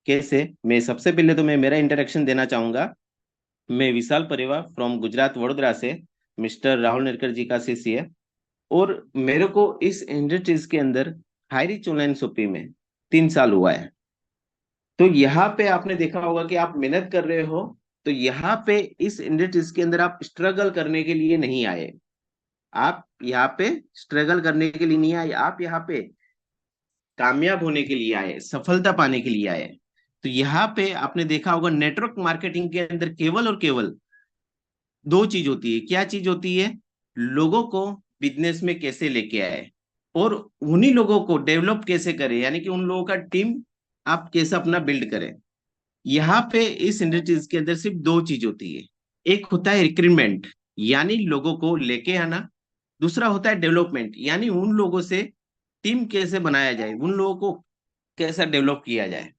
कैसे? मैं सबसे पहले तो मैं मेरा इंट्रोडक्शन देना चाहूंगा। मैं विशाल परिवा फ्रॉम गुजरात वडोदरा से मिस्टर राहुल नेरकर जी का शिष्य है। और मेरे को इस इंडस्ट्रीज के अंदर हाई रिच ऑनलाइन शॉपिंग में 3 साल हुआ है। तो यहाँ पे आपने देखा होगा कि आप मेहनत कर रहे हो। तो यहाँ पे इस इंडस्ट्रीज के अंदर आप स्ट्रगल करने के लिए नहीं आए। आप यहाँ पे स्ट्रगल करने के लिए नहीं आए, आप यहाँ पे कामयाब होने के लिए आए, सफलता पाने के लिए आए। तो यहाँ पे आपने देखा होगा नेटवर्क मार्केटिंग के अंदर केवल और केवल दो चीज होती है। क्या चीज होती है? लोगों को बिजनेस में कैसे लेके आए और उन्हीं लोगों को डेवलप कैसे करें, यानी कि उन लोगों का टीम आप कैसे अपना बिल्ड करें। यहाँ पे इस इंडस्ट्रीज के अंदर सिर्फ दो चीज होती है। एक होता है रिक्रूटमेंट, यानी लोगों को लेके आना। दूसरा होता है डेवलपमेंट, यानी उन लोगों से टीम कैसे बनाया जाए, उन लोगों को कैसा डेवलप किया जाए।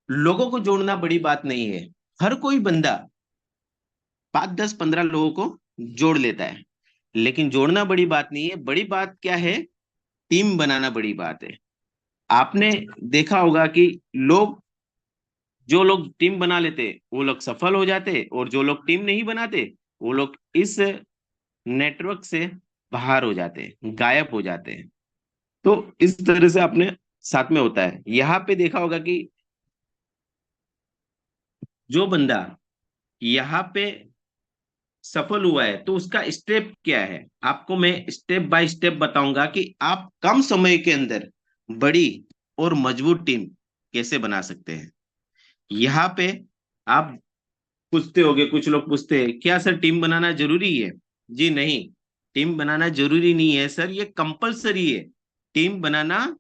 लोगों को जोड़ना बड़ी बात नहीं है। हर कोई बंदा 5 10 15 लोगों को जोड़ लेता है, लेकिन जोड़ना बड़ी बात नहीं है। बड़ी बात क्या है? टीम बनाना बड़ी बात है। आपने देखा होगा कि लोग जो लोग टीम बना लेते वो लोग सफल हो जाते, और जो लोग टीम नहीं बनाते वो लोग इस नेटवर्क से बाहर हो जाते, गायब हो जाते हैं। तो इस तरह से अपने साथ में होता है। यहाँ पे देखा होगा कि जो बंदा यहाँ पे सफल हुआ है तो उसका स्टेप क्या है, आपको मैं स्टेप बाय स्टेप बताऊंगा कि आप कम समय के अंदर बड़ी और मजबूत टीम कैसे बना सकते हैं। यहाँ पे आप पूछते होगे, कुछ लोग पूछते हैं क्या सर टीम बनाना जरूरी है? जी नहीं, टीम बनाना जरूरी नहीं है सर, ये कंपलसरी है। टीम बनाना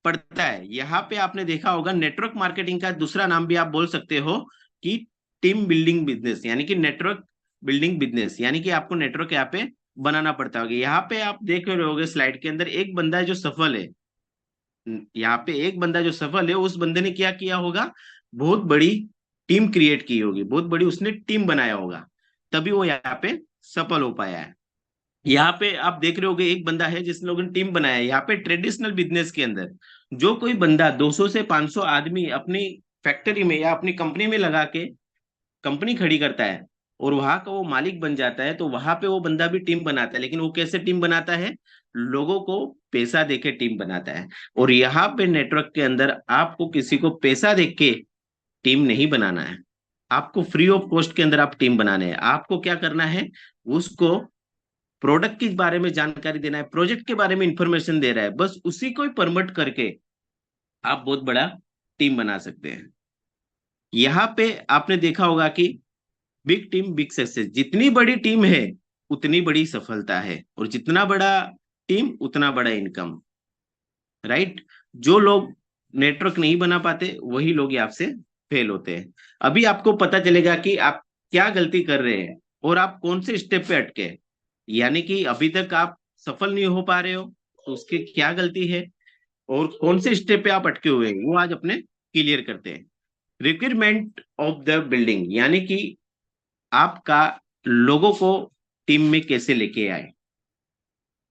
पड़ता है। यहाँ पे आपने देखा होगा नेटवर्क मार्केटिंग का दूसरा नाम भी आप बोल सकते हो कि टीम बिल्डिंग बिजनेस, यानी कि नेटवर्क बिल्डिंग बिजनेस, यानी कि आपको नेटवर्क यहाँ पे बनाना पड़ता होगा। यहाँ पे आप देख रहे होगे स्लाइड के अंदर एक बंदा है जो सफल है। यहाँ पे एक बंदा जो सफल है, उस बंदे ने क्या किया होगा? बहुत बड़ी टीम क्रिएट की होगी, बहुत बड़ी उसने टीम बनाया होगा, तभी वो यहाँ पे सफल हो पाया है। यहाँ पे आप देख रहे होगे एक बंदा है जिसने लोगों ने टीम बनाया है। यहाँ पे ट्रेडिशनल बिजनेस के अंदर जो कोई बंदा 200 से 500 आदमी अपनी फैक्ट्री में या अपनी कंपनी में लगा के कंपनी खड़ी करता है और वहां का वो मालिक बन जाता है, तो वहां पे वो बंदा भी टीम बनाता है। लेकिन वो कैसे टीम बनाता है? लोगों को पैसा देके टीम बनाता है। और यहाँ पे नेटवर्क के अंदर आपको किसी को पैसा देके टीम नहीं बनाना है। आपको फ्री ऑफ कॉस्ट के अंदर आप टीम बनाने हैं। आपको क्या करना है? उसको प्रोडक्ट के बारे में जानकारी देना है, प्रोजेक्ट के बारे में इंफॉर्मेशन दे रहा है, बस उसी को ही प्रमोट करके आप बहुत बड़ा टीम बना सकते हैं। यहाँ पे आपने देखा होगा कि बिग टीम बिग सक्सेस, जितनी बड़ी टीम है उतनी बड़ी सफलता है, और जितना बड़ा टीम उतना बड़ा इनकम। राइट? जो लोग नेटवर्क नहीं बना पाते वही लोग आपसे फेल होते हैं। अभी आपको पता चलेगा कि आप क्या गलती कर रहे हैं और आप कौन से स्टेप पे अटके, यानी कि अभी तक आप सफल नहीं हो पा रहे हो तो उसकी क्या गलती है, और कौन से स्टेप पे आप अटके हुए हैं वो आज अपने क्लियर करते हैं। रिक्वायरमेंट ऑफ द बिल्डिंग, यानी कि आपका लोगों को टीम में कैसे लेके आए।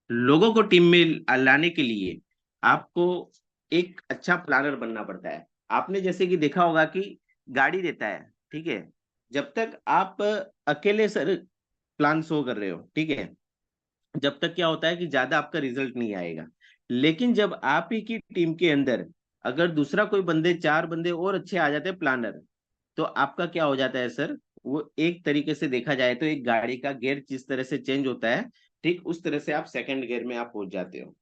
लोगों को टीम में लाने के लिए आपको एक अच्छा प्लानर बनना पड़ता है। आपने जैसे कि देखा होगा कि गाड़ी देता है, ठीक है, जब तक आप अकेले सर प्लान शो कर रहे हो, ठीक है, जब तक क्या होता है कि ज्यादा आपका रिजल्ट नहीं आएगा। लेकिन जब आप ही की टीम के अंदर अगर दूसरा कोई बंदे, 4 बंदे और अच्छे आ जाते हैं प्लानर, तो आपका क्या हो जाता है सर? वो एक तरीके से देखा जाए तो एक गाड़ी का गियर जिस तरह से चेंज होता है, ठीक उस तरह से आप सेकंड गियर में आप पहुंच जाते हो।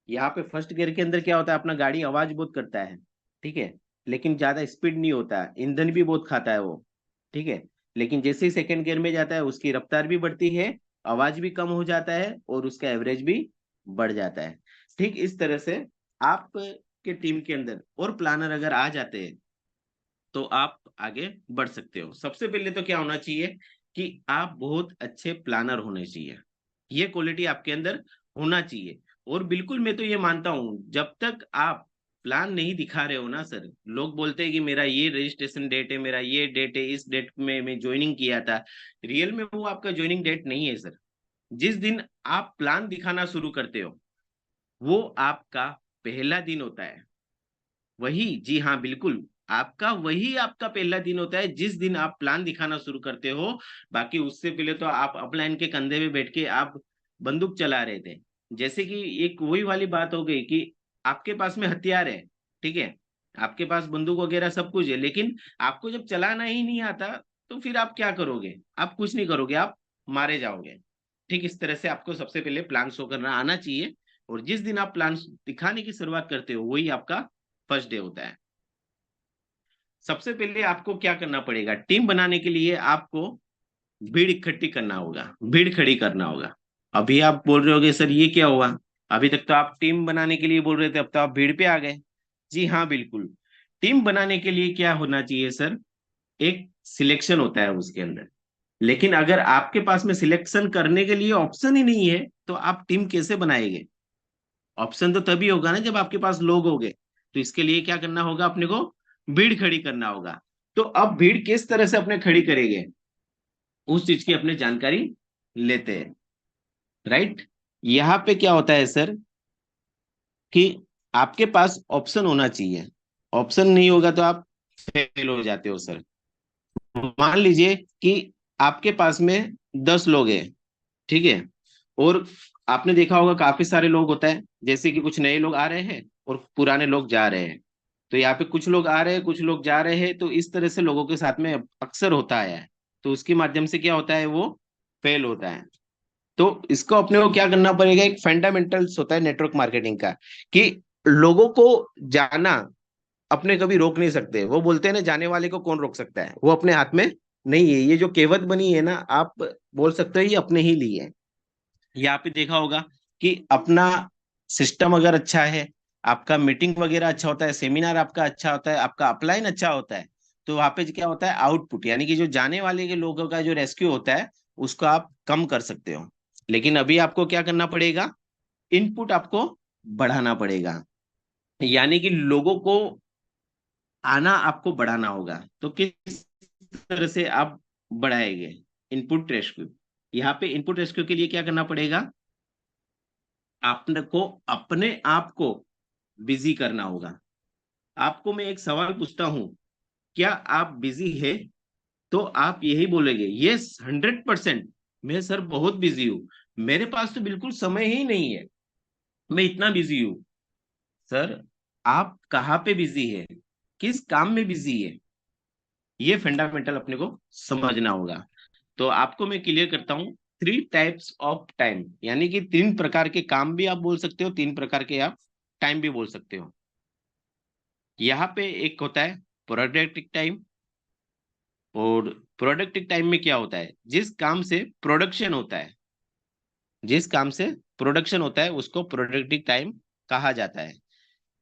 यहाँ पे फर्स्ट गियर के अंदर क्या होता है, अपना गाड़ी आवाज बहुत करता है, ठीक है, लेकिन ज्यादा स्पीड नहीं होता, ईंधन भी बहुत खाता है वो, ठीक है। लेकिन जैसे ही सेकंड गियर में जाता है उसकी रफ्तार भी बढ़ती है, आवाज भी कम हो जाता है, और उसका एवरेज भी बढ़ जाता है। ठीक इस तरह से आप के टीम के अंदर और प्लानर अगर आ जाते हैं तो आप आगे बढ़ सकते हो। सबसे पहले तो क्या होना चाहिए कि आप बहुत अच्छे प्लानर होने चाहिए। ये क्वालिटी आपके अंदर होना चाहिए। और बिल्कुल मैं तो ये मानता हूं, जब तक आप प्लान नहीं दिखा रहे हो ना सर, लोग बोलते हैं कि मेरा ये रजिस्ट्रेशन डेट है, मेरा ये डेट है, इस डेट में मैं ज्वाइनिंग किया था। रियल में वो आपका ज्वाइनिंग डेट नहीं है सर। जिस दिन आप प्लान दिखाना शुरू करते हो वो आपका पहला दिन होता है। वही, जी हाँ बिल्कुल, आपका वही आपका पहला दिन होता है जिस दिन आप प्लान दिखाना शुरू करते हो। बाकी उससे पहले तो आप अपलाइन के कंधे पे बैठ के आप बंदूक चला रहे थे। जैसे कि एक वही वाली बात हो गई कि आपके पास में हथियार है, ठीक है, आपके पास बंदूक वगैरह सब कुछ है, लेकिन आपको जब चलाना ही नहीं आता तो फिर आप क्या करोगे? आप कुछ नहीं करोगे, आप मारे जाओगे। ठीक इस तरह से आपको सबसे पहले प्लान शो करना आना चाहिए, और जिस दिन आप प्लान दिखाने की शुरुआत करते हो वही आपका फर्स्ट डे होता है। सबसे पहले आपको क्या करना पड़ेगा? टीम बनाने के लिए आपको भीड़ इकट्ठी करना होगा, भीड़ खड़ी करना होगा। अभी आप बोल रहे होगे सर ये क्या हुआ, अभी तक तो आप टीम बनाने के लिए बोल रहे थे, अब तो आप भीड़ पे आ गए। जी हाँ बिल्कुल। टीम बनाने के लिए क्या होना चाहिए सर? एक सिलेक्शन होता है उसके अंदर। लेकिन अगर आपके पास में सिलेक्शन करने के लिए ऑप्शन ही नहीं है तो आप टीम कैसे बनाएंगे? ऑप्शन तो तभी होगा ना जब आपके पास लोग होंगे। तो इसके लिए क्या करना होगा अपने को? भीड़ खड़ी करना होगा। तो अब भीड़ किस तरह से अपने खड़ी करेंगे, उस चीज की अपने जानकारी लेते हैं। राइट। यहाँ पे क्या होता है सर कि आपके पास ऑप्शन होना चाहिए। ऑप्शन नहीं होगा तो आप फेल हो जाते हो सर। मान लीजिए कि आपके पास में 10 लोग हैं, ठीक है, और आपने देखा होगा काफी सारे लोग होता है, जैसे कि कुछ नए लोग आ रहे हैं और पुराने लोग जा रहे हैं। तो यहाँ पे कुछ लोग आ रहे हैं कुछ लोग जा रहे हैं, तो इस तरह से लोगों के साथ में अक्सर होता आया है। तो उसके माध्यम से क्या होता है, वो फेल होता है। तो इसको अपने को क्या करना पड़ेगा, एक फंडामेंटल्स होता है नेटवर्क मार्केटिंग का, कि लोगों को जाना अपने कभी रोक नहीं सकते। वो बोलते हैं ना, जाने वाले को कौन रोक सकता है, वो अपने हाथ में नहीं है। ये जो कहावत बनी है ना, आप बोल सकते हो ये अपने ही लिए है। यहाँ पे देखा होगा कि अपना सिस्टम अगर अच्छा है, आपका मीटिंग वगैरह अच्छा होता है, सेमिनार आपका अच्छा होता है, आपका अपलाइन अच्छा होता है, तो वहां पे क्या होता है, आउटपुट यानी कि जो जाने वाले के लोगों का जो रेस्क्यू होता है उसको आप कम कर सकते हो। लेकिन अभी आपको क्या करना पड़ेगा, इनपुट आपको बढ़ाना पड़ेगा। यानी कि लोगों को आना आपको बढ़ाना होगा। तो किस तरह से आप बढ़ाएंगे इनपुट रेस्क्यू? यहाँ पे इनपुट रेस्क्यू के लिए क्या करना पड़ेगा, आपने को अपने आप को बिजी करना होगा। आपको मैं एक सवाल पूछता हूं, क्या आप बिजी है? तो आप यही बोलेंगे, यस 100%, मैं सर बहुत बिजी हूं, मेरे पास तो बिल्कुल समय ही नहीं है, मैं इतना बिजी हूं। सर आप कहाँ पे बिजी है, किस काम में बिजी है? ये फंडामेंटल अपने को समझना होगा। तो आपको मैं क्लियर करता हूँ, 3 टाइप्स ऑफ टाइम, यानी कि 3 प्रकार के काम भी आप बोल सकते हो, 3 प्रकार के आप टाइम भी बोल सकते हो। यहाँ पे एक होता है प्रोडक्टिव टाइम। और प्रोडक्टिव टाइम में क्या होता है, जिस काम से प्रोडक्शन होता है, जिस काम से प्रोडक्शन होता है उसको प्रोडक्टिव टाइम कहा जाता है।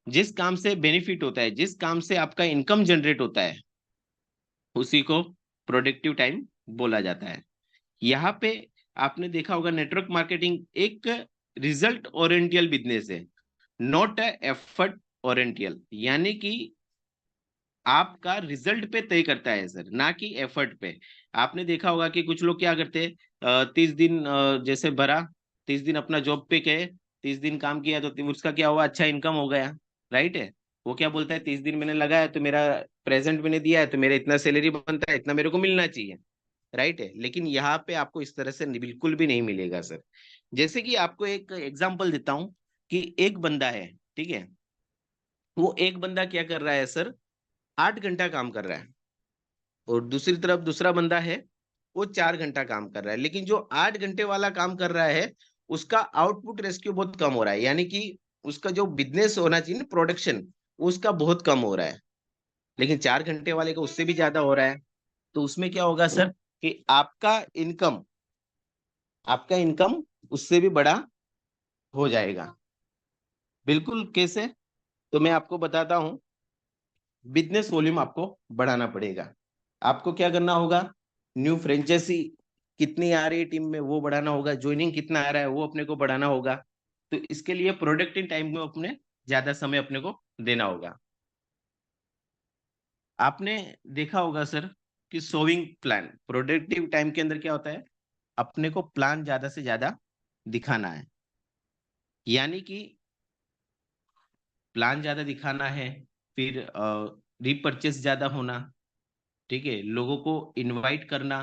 जिस काम से बेनिफिट होता है, जिस काम से आपका इनकम जनरेट होता है, उसी को प्रोडक्टिव टाइम बोला जाता है। यहाँ पे आपने देखा होगा नेटवर्क मार्केटिंग एक रिजल्ट ओरिएंटल बिजनेस है, नॉट एफर्ट ओरिएंटल। यानी कि आपका रिजल्ट पे तय करता है सर, ना कि एफर्ट पे। आपने देखा होगा कि कुछ लोग क्या करते हैं, 30 दिन जैसे भरा, 30 दिन अपना जॉब पे गए, 30 दिन काम किया तो उसका क्या हुआ, अच्छा इनकम हो गया। राइट है। वो क्या बोलता है, 30 दिन मैंने लगाया तो मेरा प्रेजेंट मैंने दिया है तो मेरा इतना सैलरी बनता है, इतना मेरे को मिलना चाहिए। राइट है। लेकिन यहाँ पे आपको इस तरह से बिल्कुल भी नहीं मिलेगा सर। जैसे कि आपको एक एग्जांपल देता हूँ कि एक बंदा है, ठीक है, वो एक बंदा क्या कर रहा है सर, 8 घंटा काम कर रहा है, और दूसरी तरफ दूसरा बंदा है, वो 4 घंटा काम कर रहा है। लेकिन जो 8 घंटे वाला काम कर रहा है उसका आउटपुट रेस्क्यू बहुत कम हो रहा है, यानी कि उसका जो बिजनेस होना चाहिए ना, प्रोडक्शन, उसका बहुत कम हो रहा है। लेकिन 4 घंटे वाले का उससे भी ज्यादा हो रहा है। तो उसमें क्या होगा सर कि आपका इनकम उससे भी बड़ा हो जाएगा। बिल्कुल कैसे? तो मैं आपको बताता हूँ। बिजनेस वॉल्यूम आपको बढ़ाना पड़ेगा। आपको क्या करना होगा, न्यू फ्रेंचाइजी कितनी आ रही है टीम में वो बढ़ाना होगा, ज्वाइनिंग कितना आ रहा है वो अपने को बढ़ाना होगा। तो इसके लिए प्रोडक्टिव टाइम में अपने ज्यादा समय अपने को देना होगा। आपने देखा होगा सर कि सोविंग प्लान प्रोडक्टिव टाइम के अंदर क्या होता है, अपने को प्लान ज्यादा से ज्यादा दिखाना है। यानी कि प्लान ज्यादा दिखाना है, फिर रीपरचेस ज्यादा होना, ठीक है, लोगों को इनवाइट करना,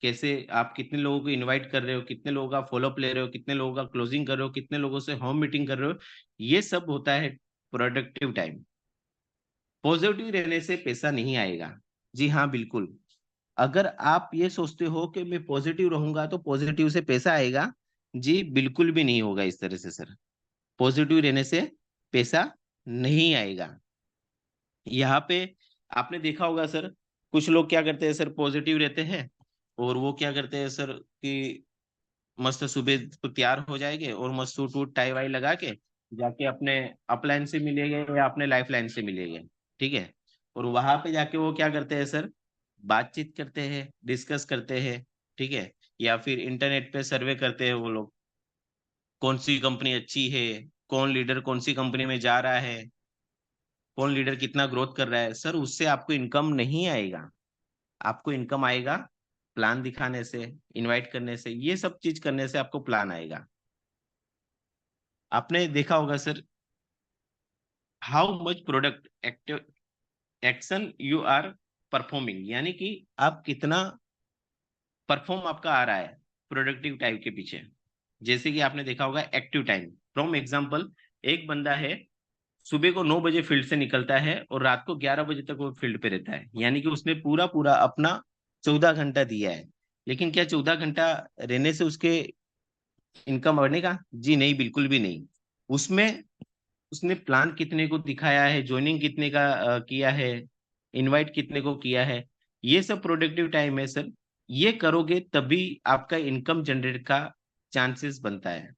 कैसे आप कितने लोगों को इनवाइट कर रहे हो, कितने लोगों का फॉलोअप ले रहे हो, कितने लोगों का क्लोजिंग कर रहे हो, कितने लोगों से होम मीटिंग कर रहे हो, ये सब होता है प्रोडक्टिव टाइम। पॉजिटिव रहने से पैसा नहीं आएगा। जी हाँ, बिल्कुल। अगर आप ये सोचते हो कि मैं पॉजिटिव रहूंगा तो पॉजिटिव से पैसा आएगा, जी बिल्कुल भी नहीं होगा इस तरह से सर। पॉजिटिव रहने से पैसा नहीं आएगा। यहाँ पे आपने देखा होगा सर, कुछ लोग क्या करते हैं सर, पॉजिटिव रहते हैं और वो क्या करते हैं सर कि मस्त सुबह तो तैयार हो जाएंगे और मस्त सूट वूट टाई वाई लगा के जाके अपने अपलाइन से मिलेंगे या अपने लाइफ लाइन से मिलेंगे, ठीक है। और वहां पे जाके वो क्या करते हैं सर, बातचीत करते हैं, डिस्कस करते हैं, ठीक है। या फिर इंटरनेट पे सर्वे करते हैं वो लोग, कौन सी कंपनी अच्छी है, कौन लीडर कौन सी कंपनी में जा रहा है, कौन लीडर कितना ग्रोथ कर रहा है। सर उससे आपको इनकम नहीं आएगा। आपको इनकम आएगा प्लान दिखाने से, इनवाइट करने से, ये सब चीज करने से आपको प्लान आएगा। आपने देखा होगा sir, how much product active action you are performing, यानी कि आप कितना परफॉर्म आपका आ रहा है प्रोडक्टिव टाइम के पीछे। जैसे कि आपने देखा होगा एक्टिव टाइम, फ्रॉम एग्जांपल, एक बंदा है, सुबह को 9 बजे फील्ड से निकलता है और रात को 11 बजे तक वो फील्ड पे रहता है, यानी कि उसने पूरा पूरा अपना 14 घंटा दिया है। लेकिन क्या 14 घंटा रहने से उसके इनकम बढ़ेगा? जी नहीं, बिल्कुल भी नहीं। उसमें उसने प्लान कितने को दिखाया है, ज्वाइनिंग कितने का किया है, इनवाइट कितने को किया है, ये सब प्रोडक्टिव टाइम है सर। ये करोगे तभी आपका इनकम जनरेट का चांसेस बनता है,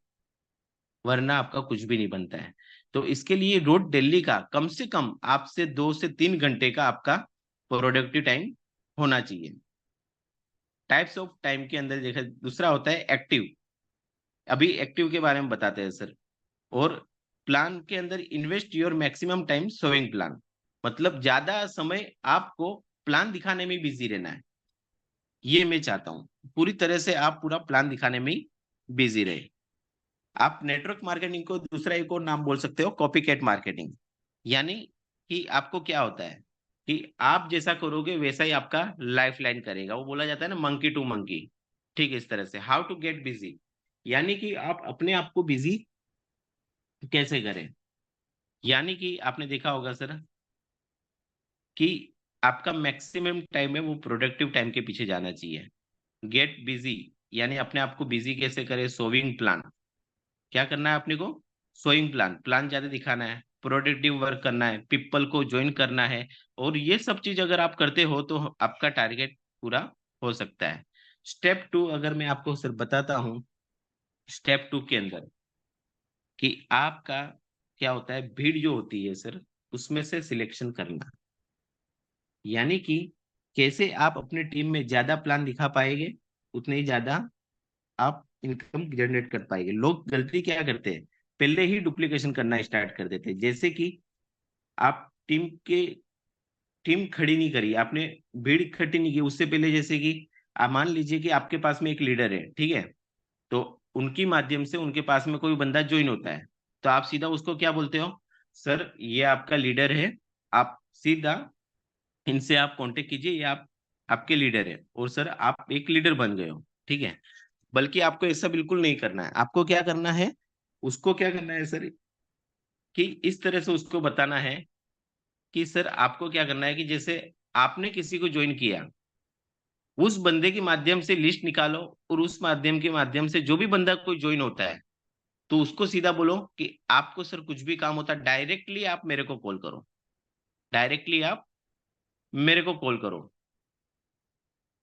वरना आपका कुछ भी नहीं बनता है। तो इसके लिए रोज डेली का कम से कम आपसे 2 से 3 घंटे का आपका प्रोडक्टिव टाइम होना चाहिए। टाइप्स ऑफ टाइम के अंदर देखा, दूसरा होता है एक्टिव। अभी एक्टिव के बारे में बताते हैं सर। और प्लान के अंदर invest your maximum time sowing plan, मतलब ज्यादा समय आपको प्लान दिखाने में बिजी रहना है। ये मैं चाहता हूँ पूरी तरह से आप पूरा प्लान दिखाने में ही बिजी रहे। आप नेटवर्क मार्केटिंग को दूसरा एक और नाम बोल सकते हो, कॉपी कैट मार्केटिंग। यानी कि आपको क्या होता है कि आप जैसा करोगे वैसा ही आपका लाइफ लाइन करेगा। वो बोला जाता है ना, मंकी टू मंकी। ठीक है, इस तरह से हाउ टू गेट बिजी, यानी कि आप अपने आप को बिजी कैसे करें। यानी कि आपने देखा होगा सर कि आपका मैक्सिमम टाइम है वो प्रोडक्टिव टाइम के पीछे जाना चाहिए। गेट बिजी, यानी अपने आप को बिजी कैसे करें, सोविंग प्लान। क्या करना है अपने को? सोइंग प्लान, प्लान ज्यादा दिखाना है, प्रोडक्टिव वर्क करना है, पीपल को ज्वाइन करना है। और ये सब चीज अगर आप करते हो तो आपका टारगेट पूरा हो सकता है। स्टेप 2 अगर मैं आपको सर बताता हूँ, स्टेप 2 के अंदर कि आपका क्या होता है, भीड़ जो होती है सर उसमें से सिलेक्शन करना। यानी कि कैसे आप अपने टीम में ज्यादा प्लान दिखा पाएंगे, उतने ही ज्यादा आप इनकम जनरेट कर पाएंगे। लोग गलती क्या करते हैं, पहले ही डुप्लीकेशन करना स्टार्ट कर देते हैं। जैसे कि आप टीम खड़ी नहीं करी आपने, भीड़ इकट्ठी नहीं की उससे पहले, जैसे कि आप मान लीजिए कि आपके पास में एक लीडर है, ठीक है। तो उनकी माध्यम से उनके पास में कोई बंदा ज्वाइन होता है, तो आप सीधा उसको क्या बोलते हो, सर ये आपका लीडर है, आप सीधा इनसे आप कांटेक्ट कीजिए, ये आपके लीडर है और सर आप एक लीडर बन गए हो, ठीक है। बल्कि आपको ऐसा बिल्कुल नहीं करना है। आपको क्या करना है, उसको क्या करना है सर, कि इस तरह से उसको बताना है कि सर आपको क्या करना है कि जैसे आपने किसी को ज्वाइन किया, उस बंदे के माध्यम से लिस्ट निकालो और उस माध्यम के माध्यम से जो भी बंदा कोई ज्वाइन होता है तो उसको सीधा बोलो कि आपको सर कुछ भी काम होता है डायरेक्टली आप मेरे को कॉल करो, डायरेक्टली आप मेरे को कॉल करो।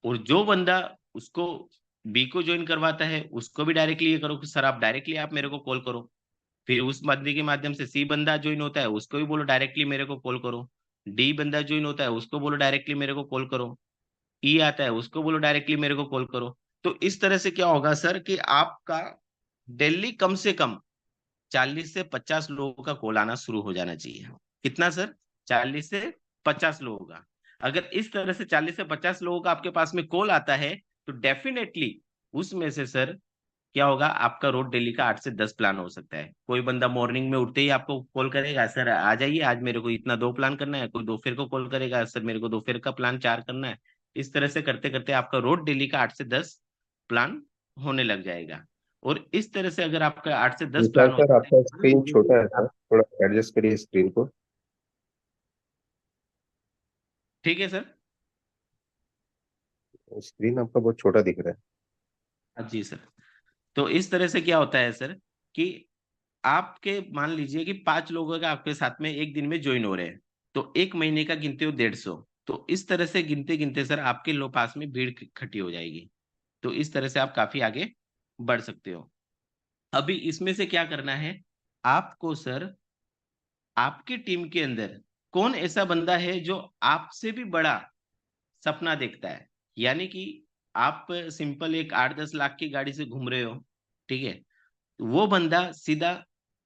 और जो बंदा उसको बी को ज्वाइन करवाता है उसको भी डायरेक्टली ये करो कि सर आप डायरेक्टली आप मेरे को कॉल करो। फिर उस बंदे के माध्यम से सी बंदा ज्वाइन होता है उसको भी बोलो डायरेक्टली मेरे को कॉल करो। डी बंदा ज्वाइन होता है उसको बोलो डायरेक्टली मेरे को कॉल करो। ई आता है उसको बोलो डायरेक्टली मेरे को कॉल करो। तो इस तरह से क्या होगा सर कि आपका डेली कम से कम 40 से 50 लोगों का कॉल आना शुरू हो जाना चाहिए। कितना सर? 40 से 50 लोगों का। अगर इस तरह से 40 से 50 लोगों का आपके पास में कॉल आता है तो डेफिनेटली उसमें से सर क्या होगा, आपका रोज डेली का 8 से 10 प्लान हो सकता है। कोई बंदा मॉर्निंग में उठते ही आपको कॉल करेगा, सर आ जाइए आज मेरे को इतना 2 प्लान करना है। कोई दोपहर को कॉल करेगा, सर मेरे को दोपहर का प्लान 4 करना है। इस तरह से करते करते आपका रोज डेली का 8 से 10 प्लान होने लग जाएगा। और इस तरह से अगर आपका 8 से 10 विशाल प्लान सर, होता है, आपका मान स्क्रीन लीजिए छोटा कि है सर, आप, थोड़ा एडजस्ट करिए स्क्रीन को। ठीक है सर। स्क्रीन आपका बहुत छोटा दिख रहा है। हाँ जी सर। तो इस तरह से क्या होता है सर कि आपके मान लीजिए कि 5 लोगों का आपके साथ में एक दिन में ज्वाइन हो रहे हैं, तो एक महीने का गिनते हो 150। तो इस तरह से गिनते गिनते सर आपके लो पास में भीड़ इकट्ठी हो जाएगी। तो इस तरह से आप काफी आगे बढ़ सकते हो। अभी इसमें से क्या करना है आपको सर, आपकी टीम के अंदर कौन ऐसा बंदा है जो आपसे भी बड़ा सपना देखता है। यानी कि आप सिंपल एक 8-10 लाख की गाड़ी से घूम रहे हो, ठीक है, वो बंदा सीधा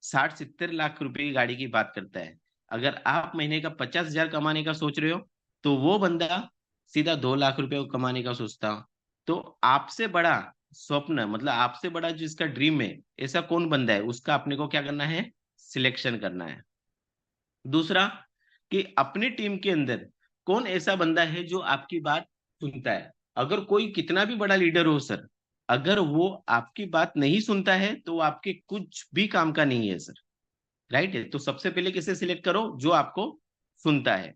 60-70 लाख रुपए की गाड़ी की बात करता है। अगर आप महीने का 50,000 कमाने का सोच रहे हो, तो वो बंदा सीधा 2 लाख रुपए को कमाने का सोचता हो। तो आपसे बड़ा स्वप्न, मतलब आपसे बड़ा जिसका ड्रीम है, ऐसा कौन बंदा है, उसका अपने को क्या करना है, सिलेक्शन करना है। दूसरा, कि अपनी टीम के अंदर कौन ऐसा बंदा है जो आपकी बात सुनता है। अगर कोई कितना भी बड़ा लीडर हो सर, अगर वो आपकी बात नहीं सुनता है तो वो आपके कुछ भी काम का नहीं है सर। राइट है, तो सबसे पहले किसे सिलेक्ट करो, जो आपको सुनता है।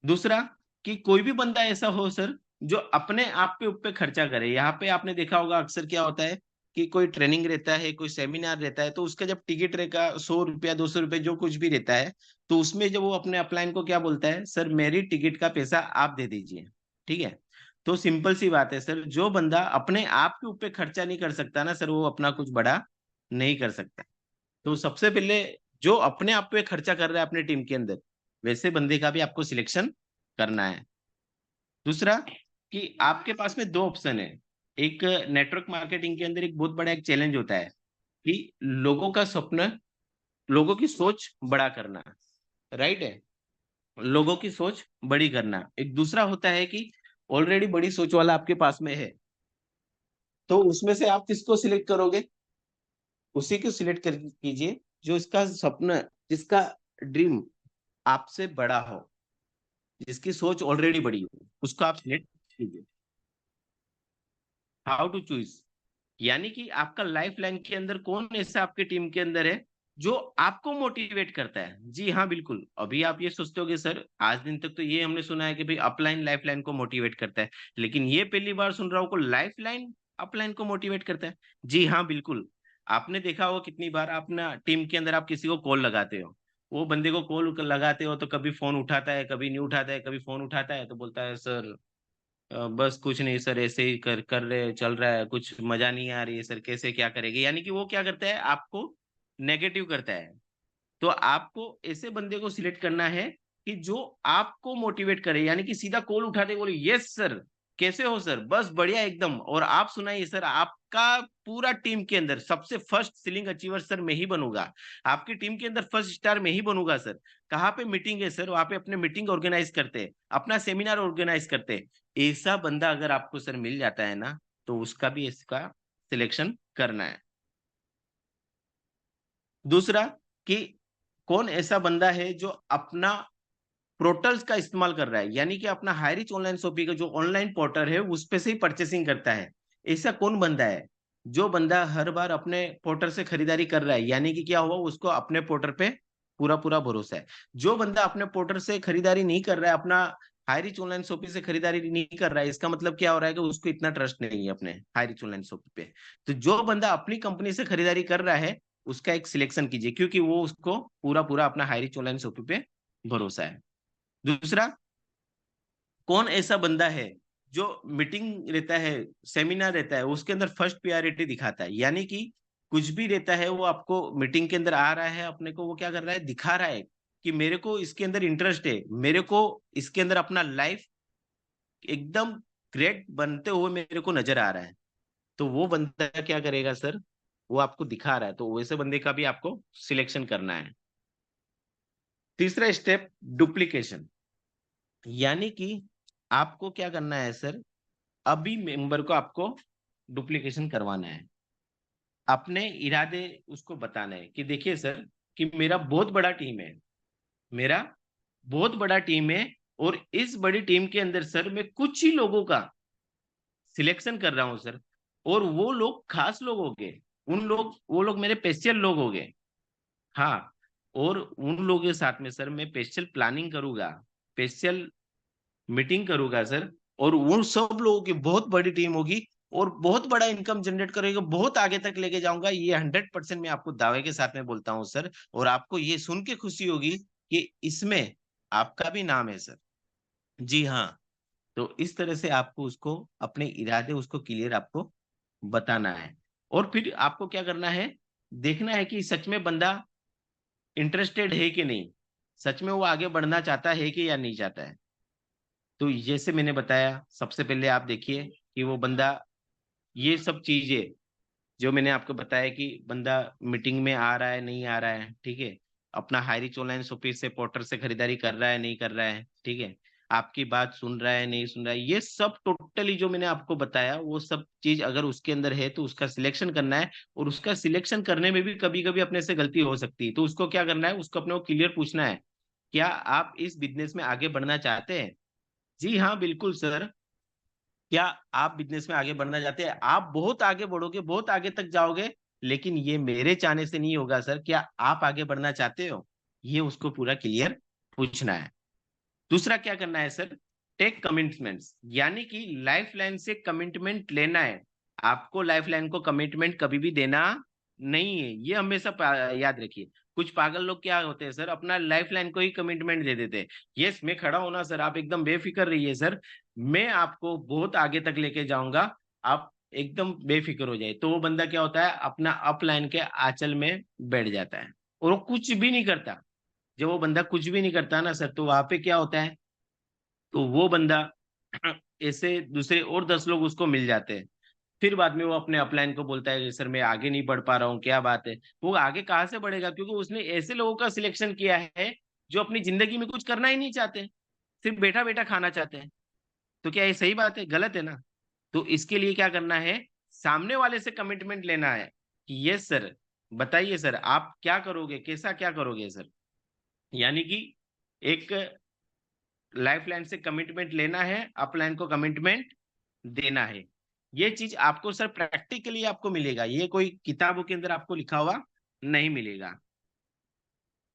दूसरा, कि कोई भी बंदा ऐसा हो सर जो अपने आप पे ऊपर खर्चा करे। यहाँ पे आपने देखा होगा अक्सर क्या होता है कि कोई ट्रेनिंग रहता है, कोई सेमिनार रहता है, तो उसका जब टिकट रहेगा 100 रुपया 200 रुपये जो कुछ भी रहता है, तो उसमें जब वो अपने अपलाइन को क्या बोलता है, सर मेरी टिकट का पैसा आप दे दीजिए। ठीक है, तो सिंपल सी बात है सर, जो बंदा अपने आप के ऊपर खर्चा नहीं कर सकता ना सर, वो अपना कुछ बड़ा नहीं कर सकता। तो सबसे पहले जो अपने आप पे खर्चा कर रहा है अपने टीम के अंदर, वैसे बंदे का भी आपको सिलेक्शन करना है। दूसरा, कि आपके पास में 2 ऑप्शन है। एक, नेटवर्क मार्केटिंग के अंदर एक बहुत बड़ा एक चैलेंज होता है कि लोगों का स्वप्न, लोगों की सोच बड़ा करना। राइट है, लोगों की सोच बड़ी करना। एक दूसरा होता है कि ऑलरेडी बड़ी सोच वाला आपके पास में है, तो उसमें से आप किसको सिलेक्ट करोगे, उसी को सिलेक्ट कर कीजिए जो इसका सपना, जिसका ड्रीम आपसे बड़ा हो, जिसकी सोच ऑलरेडी बड़ी हो, उसको आप सिलेक्ट कीजिए। हाउ टू चूज, यानी कि आपका लाइफ लाइन के अंदर कौन ऐसा आपके टीम के अंदर है जो आपको मोटिवेट करता है। जी हाँ बिल्कुल, अभी आप ये सोचते होगे सर आज दिन तक तो ये हमने सुना है कि भाई अपलाइन लाइफ लाइन को मोटिवेट करता है, लेकिन ये पहली बार सुन रहा हूँ को लाइफ लाइन अपलाइन को मोटिवेट करता है। जी हाँ बिल्कुल, आपने देखा होगा कितनी बार आप ना टीम के अंदर आप किसी को कॉल लगाते हो, वो बंदे को कॉल लगाते हो तो कभी फोन उठाता है, कभी नहीं उठाता है, कभी फोन उठाता है तो बोलता है सर बस कुछ नहीं सर, ऐसे ही कर कर रहे चल रहा है, कुछ मजा नहीं आ रही है सर, कैसे क्या करेंगे। यानी कि वो क्या करता है, आपको नेगेटिव करता है। तो आपको ऐसे बंदे को सिलेक्ट करना है कि जो आपको मोटिवेट करे, यानी कि सीधा कॉल उठाते बोले यस सर, कैसे हो सर, बस बढ़िया एकदम, और आप सुनाइए सर, आपका पूरा टीम के अंदर सबसे फर्स्ट सीलिंग अचीवर सर मैं ही बनूंगा, आपकी टीम के अंदर फर्स्ट स्टार मैं ही बनूंगा सर। कहाँ पे मीटिंग है सर, वहां पे अपने मीटिंग ऑर्गेनाइज करते हैं, अपना सेमिनार ऑर्गेनाइज करते हैं। ऐसा बंदा अगर आपको सर मिल जाता है ना, तो उसका भी इसका सिलेक्शन करना है। दूसरा, कि कौन ऐसा बंदा है जो अपना पोर्टल्स का इस्तेमाल कर रहा है, यानी कि अपना हाईरिच ऑनलाइन शॉपिंग का जो ऑनलाइन पोर्टल है उस पे से ही परचेसिंग करता है। ऐसा कौन बंदा है, जो बंदा हर बार अपने पोर्टल से खरीदारी कर रहा है, यानी कि क्या हुआ, उसको अपने पोर्टल पे पूरा पूरा भरोसा है। जो बंदा अपने पोर्टल से खरीदारी नहीं कर रहा है, अपना हाईरिच ऑनलाइन शॉपिंग से खरीदारी नहीं कर रहा है, इसका मतलब क्या हो रहा है कि उसको इतना ट्रस्ट नहीं है अपने हाईरिच ऑनलाइन शॉपिंग पे। तो जो बंदा अपनी कंपनी से खरीदारी कर रहा है, उसका एक सिलेक्शन कीजिए, क्योंकि वो उसको पूरा पूरा अपना हाईरिच ऑनलाइन शॉपिंग पे भरोसा है। दूसरा, कौन ऐसा बंदा है जो मीटिंग रहता है, सेमिनार रहता है, उसके अंदर फर्स्ट प्रायोरिटी दिखाता है, यानी कि कुछ भी रहता है वो आपको मीटिंग के अंदर आ रहा है, अपने को वो क्या कर रहा है, दिखा रहा है कि मेरे को इसके अंदर इंटरेस्ट है, मेरे को इसके अंदर अपना लाइफ एकदम ग्रेट बनते हुए मेरे को नजर आ रहा है। तो वो बंदा क्या करेगा सर, वो आपको दिखा रहा है, तो वैसे बंदे का भी आपको सिलेक्शन करना है। तीसरा स्टेप, डुप्लीकेशन, यानी कि आपको क्या करना है सर, अभी मेंबर को आपको डुप्लीकेशन करवाना है। अपने इरादे उसको बताना है कि देखिए सर, कि मेरा बहुत बड़ा टीम है, मेरा बहुत बड़ा टीम है, और इस बड़ी टीम के अंदर सर मैं कुछ ही लोगों का सिलेक्शन कर रहा हूं सर, और वो लोग खास लोग हो गए, वो लोग मेरे स्पेशल लोग हो गए। हाँ, और उन लोगों के साथ में सर मैं स्पेशल प्लानिंग करूंगा, स्पेशल मीटिंग करूंगा सर, और उन सब लोगों की बहुत बड़ी टीम होगी, और बहुत बड़ा इनकम जनरेट करेगा, बहुत आगे तक लेके जाऊंगा, ये 100% मैं आपको दावे के साथ में बोलता हूँ सर। और आपको ये सुन के खुशी होगी कि इसमें आपका भी नाम है सर। जी हाँ। तो इस तरह से आपको उसको अपने इरादे उसको क्लियर आपको बताना है, और फिर आपको क्या करना है, देखना है कि सच में बंदा इंटरेस्टेड है कि नहीं, सच में वो आगे बढ़ना चाहता है कि या नहीं चाहता है। तो जैसे मैंने बताया, सबसे पहले आप देखिए कि वो बंदा ये सब चीजें जो मैंने आपको बताया कि बंदा मीटिंग में आ रहा है नहीं आ रहा है, ठीक है, अपना हाई रिच ऑनलाइन शॉपिंग से पोर्टर से खरीदारी कर रहा है नहीं कर रहा है, ठीक है, आपकी बात सुन रहा है नहीं सुन रहा है, ये सब टोटली जो मैंने आपको बताया वो सब चीज अगर उसके अंदर है तो उसका सिलेक्शन करना है। और उसका सिलेक्शन करने में भी कभी कभी अपने से गलती हो सकती है, तो उसको क्या करना है, उसको अपने को क्लियर पूछना है, क्या आप इस बिजनेस में आगे बढ़ना चाहते हैं? जी हाँ बिल्कुल सर। क्या आप बिजनेस में आगे बढ़ना चाहते हैं? आप बहुत आगे बढ़ोगे, बहुत आगे तक जाओगे, लेकिन ये मेरे चाहने से नहीं होगा सर। क्या आप आगे बढ़ना चाहते हो? ये उसको पूरा क्लियर पूछना है। दूसरा क्या करना है सर, टेक कमिटमेंट्स, यानी कि लाइफ लाइन से कमिटमेंट लेना है। आपको लाइफ लाइन को कमिटमेंट कभी भी देना नहीं है, ये हमेशा याद रखिए। कुछ पागल लोग क्या होते हैं सर, अपना लाइफ लाइन को ही कमिटमेंट दे देते हैं। यस मैं खड़ा हूं ना सर, आप एकदम बेफिक्र रहिए सर, मैं आपको बहुत आगे तक लेके जाऊंगा, आप एकदम बेफिक्र हो जाए। तो वो बंदा क्या होता है, अपना अप लाइन के आंचल में बैठ जाता है, और वो कुछ भी नहीं करता। जब वो बंदा कुछ भी नहीं करता ना सर, तो वहां पे क्या होता है, तो वो बंदा ऐसे दूसरे और 10 लोग उसको मिल जाते हैं। फिर बाद में वो अपने अपलाइन को बोलता है कि सर मैं आगे नहीं बढ़ पा रहा हूँ, क्या बात है। वो आगे कहाँ से बढ़ेगा, क्योंकि उसने ऐसे लोगों का सिलेक्शन किया है जो अपनी जिंदगी में कुछ करना ही नहीं चाहते, सिर्फ बैठा बैठा खाना चाहते हैं। तो क्या ये सही बात है, गलत है ना? तो इसके लिए क्या करना है, सामने वाले से कमिटमेंट लेना है कि यस सर, बताइए सर आप क्या करोगे, कैसा क्या करोगे सर। यानी कि एक लाइफ लाइन से कमिटमेंट लेना है, अपलाइन को कमिटमेंट देना है। ये चीज आपको सर प्रैक्टिकली आपको मिलेगा, ये कोई किताबों के अंदर आपको लिखा हुआ नहीं मिलेगा।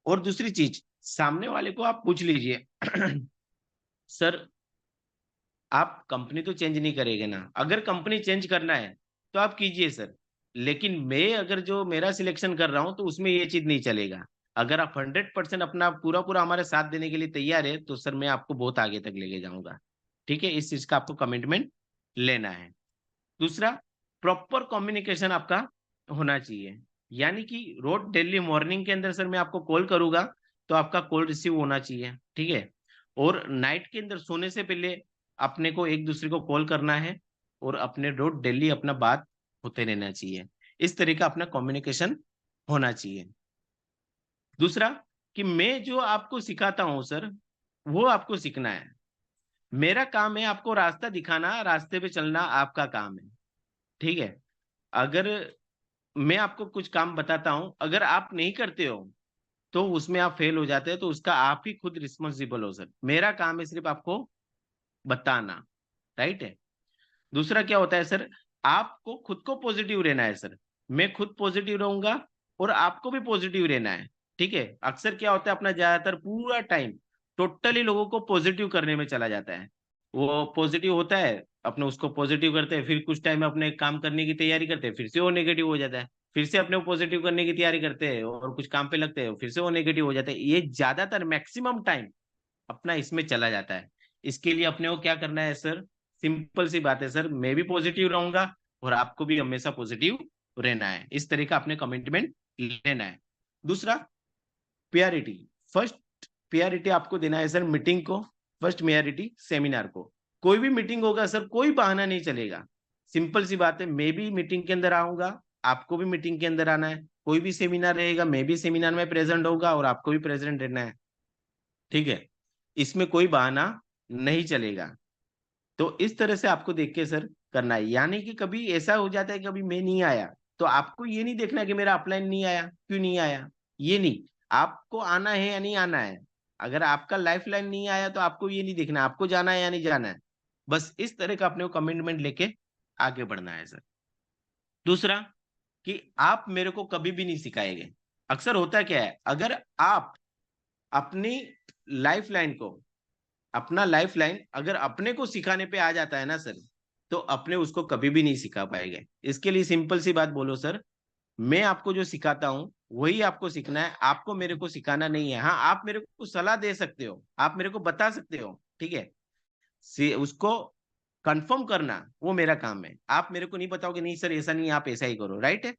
और दूसरी चीज, सामने वाले को आप पूछ लीजिए सर आप कंपनी तो चेंज नहीं करेंगे ना? अगर कंपनी चेंज करना है तो आप कीजिए सर, लेकिन मैं अगर जो मेरा सिलेक्शन कर रहा हूं तो उसमें ये चीज नहीं चलेगा। अगर आप 100% अपना पूरा पूरा हमारे साथ देने के लिए तैयार है तो सर मैं आपको बहुत आगे तक लेके जाऊंगा। ठीक है, इस चीज का आपको कमिटमेंट लेना है। दूसरा, प्रॉपर कम्युनिकेशन आपका होना चाहिए, यानी कि रोज डेली मॉर्निंग के अंदर सर मैं आपको कॉल करूंगा तो आपका कॉल रिसीव होना चाहिए, ठीक है। और नाइट के अंदर सोने से पहले अपने को एक दूसरे को कॉल करना है, और अपने रोज डेली अपना बात होते रहना चाहिए। इस तरह का अपना कम्युनिकेशन होना चाहिए। दूसरा, कि मैं जो आपको सिखाता हूं सर वो आपको सीखना है। मेरा काम है आपको रास्ता दिखाना, रास्ते पे चलना आपका काम है, ठीक है। अगर मैं आपको कुछ काम बताता हूं, अगर आप नहीं करते हो तो उसमें आप फेल हो जाते हैं, तो उसका आप ही खुद रिस्पॉन्सिबल हो सर। मेरा काम है सिर्फ आपको बताना, राइट है। दूसरा क्या होता है सर, आपको खुद को पॉजिटिव रहना है सर। मैं खुद पॉजिटिव रहूंगा और आपको भी पॉजिटिव रहना है, ठीक है। अक्सर क्या होता है, अपना ज्यादातर पूरा टाइम टोटली लोगों को पॉजिटिव करने में चला जाता है। वो पॉजिटिव होता है, अपने उसको पॉजिटिव करते हैं, फिर कुछ टाइम अपने काम करने की तैयारी करते हैं, फिर से वो नेगेटिव हो जाता है। फिर से अपने पॉजिटिव करने की तैयारी करते हैं और कुछ काम पे लगते हैं, फिर से वो नेगेटिव हो जाता है। ये ज्यादातर मैक्सिमम टाइम अपना इसमें चला जाता है। इसके लिए अपने को क्या करना है सर, सिंपल सी बात है सर, मैं भी पॉजिटिव रहूंगा और आपको भी हमेशा पॉजिटिव रहना है। इस तरह का अपने कमिटमेंट लेना है। दूसरा, प्रियोरिटी, फर्स्ट प्रियोरिटी आपको देना है सर मीटिंग को, फर्स्ट प्रियोरिटी सेमिनार को। कोई भी मीटिंग होगा सर, कोई बहाना नहीं चलेगा। सिंपल सी बात है, मैं भी मीटिंग के अंदर आऊंगा, आपको भी मीटिंग के अंदर आना है। कोई भी सेमिनार रहेगा, मैं भी सेमिनार में प्रेजेंट होगा और आपको भी प्रेजेंट रहना है, ठीक है। इसमें कोई बहाना नहीं चलेगा। तो इस तरह से आपको देख के सर करना है। यानी कि कभी ऐसा हो जाता है कि कभी मैं नहीं आया, तो आपको ये नहीं देखना कि मेरा अपलाइन नहीं आया, क्यों नहीं आया, ये नहीं, आपको आना है या नहीं आना है। अगर आपका लाइफ लाइन नहीं आया तो आपको ये नहीं देखना आपको जाना है या नहीं जाना है। बस इस तरह का अपने को कमिटमेंट लेके आगे बढ़ना है सर। दूसरा, कि आप मेरे को कभी भी नहीं सिखाएंगे। अक्सर होता क्या है, अगर आप अपनी लाइफ लाइन को, अपना लाइफ लाइन अगर अपने को सिखाने पे आ जाता है ना सर, तो अपने उसको कभी भी नहीं सिखा पाएंगे। इसके लिए सिंपल सी बात बोलो सर, मैं आपको जो सिखाता हूँ वही आपको सीखना है, आपको मेरे को सिखाना नहीं है। हाँ, आप मेरे को सलाह दे सकते हो, आप मेरे को बता सकते हो, ठीक है, उसको कंफर्म करना वो मेरा काम है। आप मेरे को नहीं बताओगे नहीं सर ऐसा नहीं, आप ऐसा ही करो, राइट है।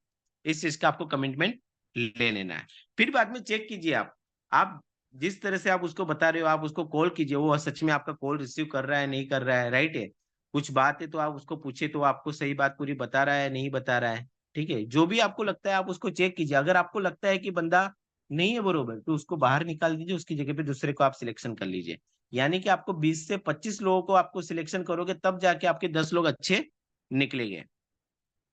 इस चीज का आपको कमिटमेंट ले लेना है। फिर बाद में चेक कीजिए आप जिस तरह से आप उसको बता रहे हो, आप उसको कॉल कीजिए, वो सच में आपका कॉल रिसीव कर रहा है नहीं कर रहा है, राइट है। कुछ बात है तो आप उसको पूछे तो आपको सही बात पूरी बता रहा है नहीं बता रहा है, ठीक है। जो भी आपको लगता है आप उसको चेक कीजिए। अगर आपको लगता है कि बंदा नहीं है बरोबर, तो उसको बाहर निकाल दीजिए, उसकी जगह पे दूसरे को आप सिलेक्शन कर लीजिए। यानी कि आपको 20 से 25 लोगों को आपको सिलेक्शन करोगे तब जाके आपके 10 लोग अच्छे निकलेंगे,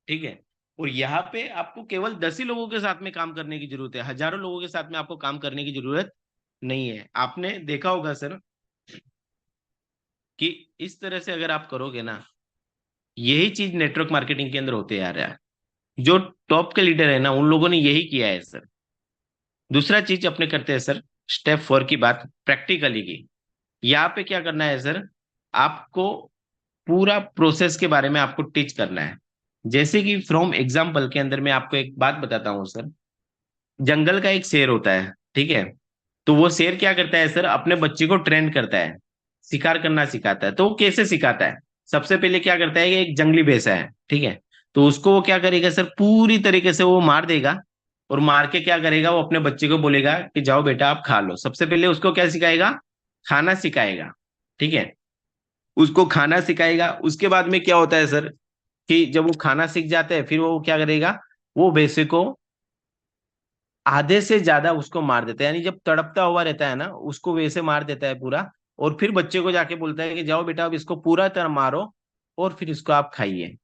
ठीक है। और यहाँ पे आपको केवल 10 ही लोगों के साथ में काम करने की जरूरत है, हजारों लोगों के साथ में आपको काम करने की जरूरत नहीं है। आपने देखा होगा सर कि इस तरह से अगर आप करोगे ना, यही चीज नेटवर्क मार्केटिंग के अंदर होते आ रहा है। जो टॉप के लीडर है ना, उन लोगों ने यही किया है सर। दूसरा चीज अपने करते हैं सर, स्टेप 4 की बात, प्रैक्टिकली की। यहाँ पे क्या करना है सर, आपको पूरा प्रोसेस के बारे में आपको टीच करना है। जैसे कि फ्रॉम एग्जाम्पल के अंदर मैं आपको एक बात बताता हूँ सर। जंगल का एक शेर होता है, ठीक है। तो वो शेर क्या करता है सर, अपने बच्चे को ट्रेन करता है, शिकार करना सिखाता है। तो वो कैसे सिखाता है, सबसे पहले क्या करता है कि एक जंगली भैंसा है, ठीक है। तो उसको वो क्या करेगा सर, पूरी तरीके से वो मार देगा, और मार के क्या करेगा, वो अपने बच्चे को बोलेगा कि जाओ बेटा आप खा लो। सबसे पहले उसको क्या सिखाएगा, खाना सिखाएगा, ठीक है। उसको खाना सिखाएगा। उसके बाद में क्या होता है सर, कि जब वो खाना सीख जाता है, फिर वो क्या करेगा, वो भैंसे को आधे से ज्यादा उसको मार देता है। यानी जब तड़पता हुआ रहता है ना, उसको वैसे मार देता है पूरा। और फिर बच्चे को जाके बोलता है कि जाओ बेटा अब इसको पूरा तरह मारो, और फिर इसको आप खाइए,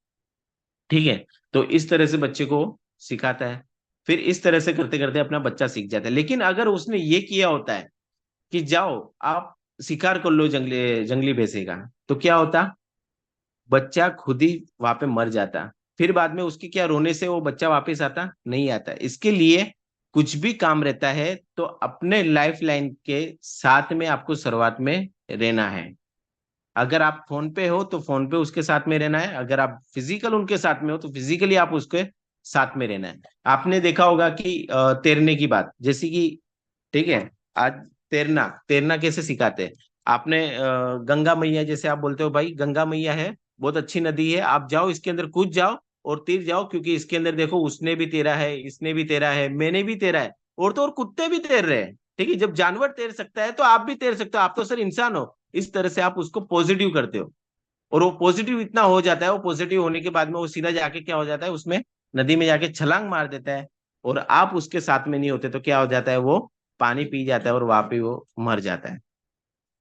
ठीक है। तो इस तरह से बच्चे को सिखाता है। फिर इस तरह से करते करते अपना बच्चा सीख जाता है। लेकिन अगर उसने ये किया होता है कि जाओ आप शिकार कर लो जंगली जंगली भैंसे का, तो क्या होता, बच्चा खुद ही वहां पे मर जाता। फिर बाद में उसके क्या रोने से वो बच्चा वापस आता नहीं आता। इसके लिए कुछ भी काम रहता है तो अपने लाइफ लाइन के साथ में आपको शुरुआत में रहना है। अगर आप फोन पे हो तो फोन पे उसके साथ में रहना है, अगर आप फिजिकल उनके साथ में हो तो फिजिकली आप उसके साथ में रहना है। आपने देखा होगा कि तैरने की बात, जैसे कि, ठीक है, आज तैरना तैरना कैसे सिखाते हैं। आपने गंगा मैया, जैसे आप बोलते हो भाई गंगा मैया है, बहुत अच्छी नदी है, आप जाओ इसके अंदर कूद जाओ और तीर जाओ, क्योंकि इसके अंदर देखो उसने भी तैरा है, इसने भी तैरा है, मैंने भी तैरा है, और तो और कुत्ते भी तैर रहे हैं, ठीक है। जब जानवर तैर सकता है तो आप भी तैर सकते हो, आप तो सर इंसान हो। इस तरह से आप उसको पॉजिटिव करते हो, और वो पॉजिटिव इतना हो जाता है, वो पॉजिटिव होने के बाद में वो सीधा जाके क्या हो जाता है, उसमें नदी में जाके छलांग मार देता है। और आप उसके साथ में नहीं होते तो क्या हो जाता है, वो पानी पी जाता है और वहां पे वो मर जाता है।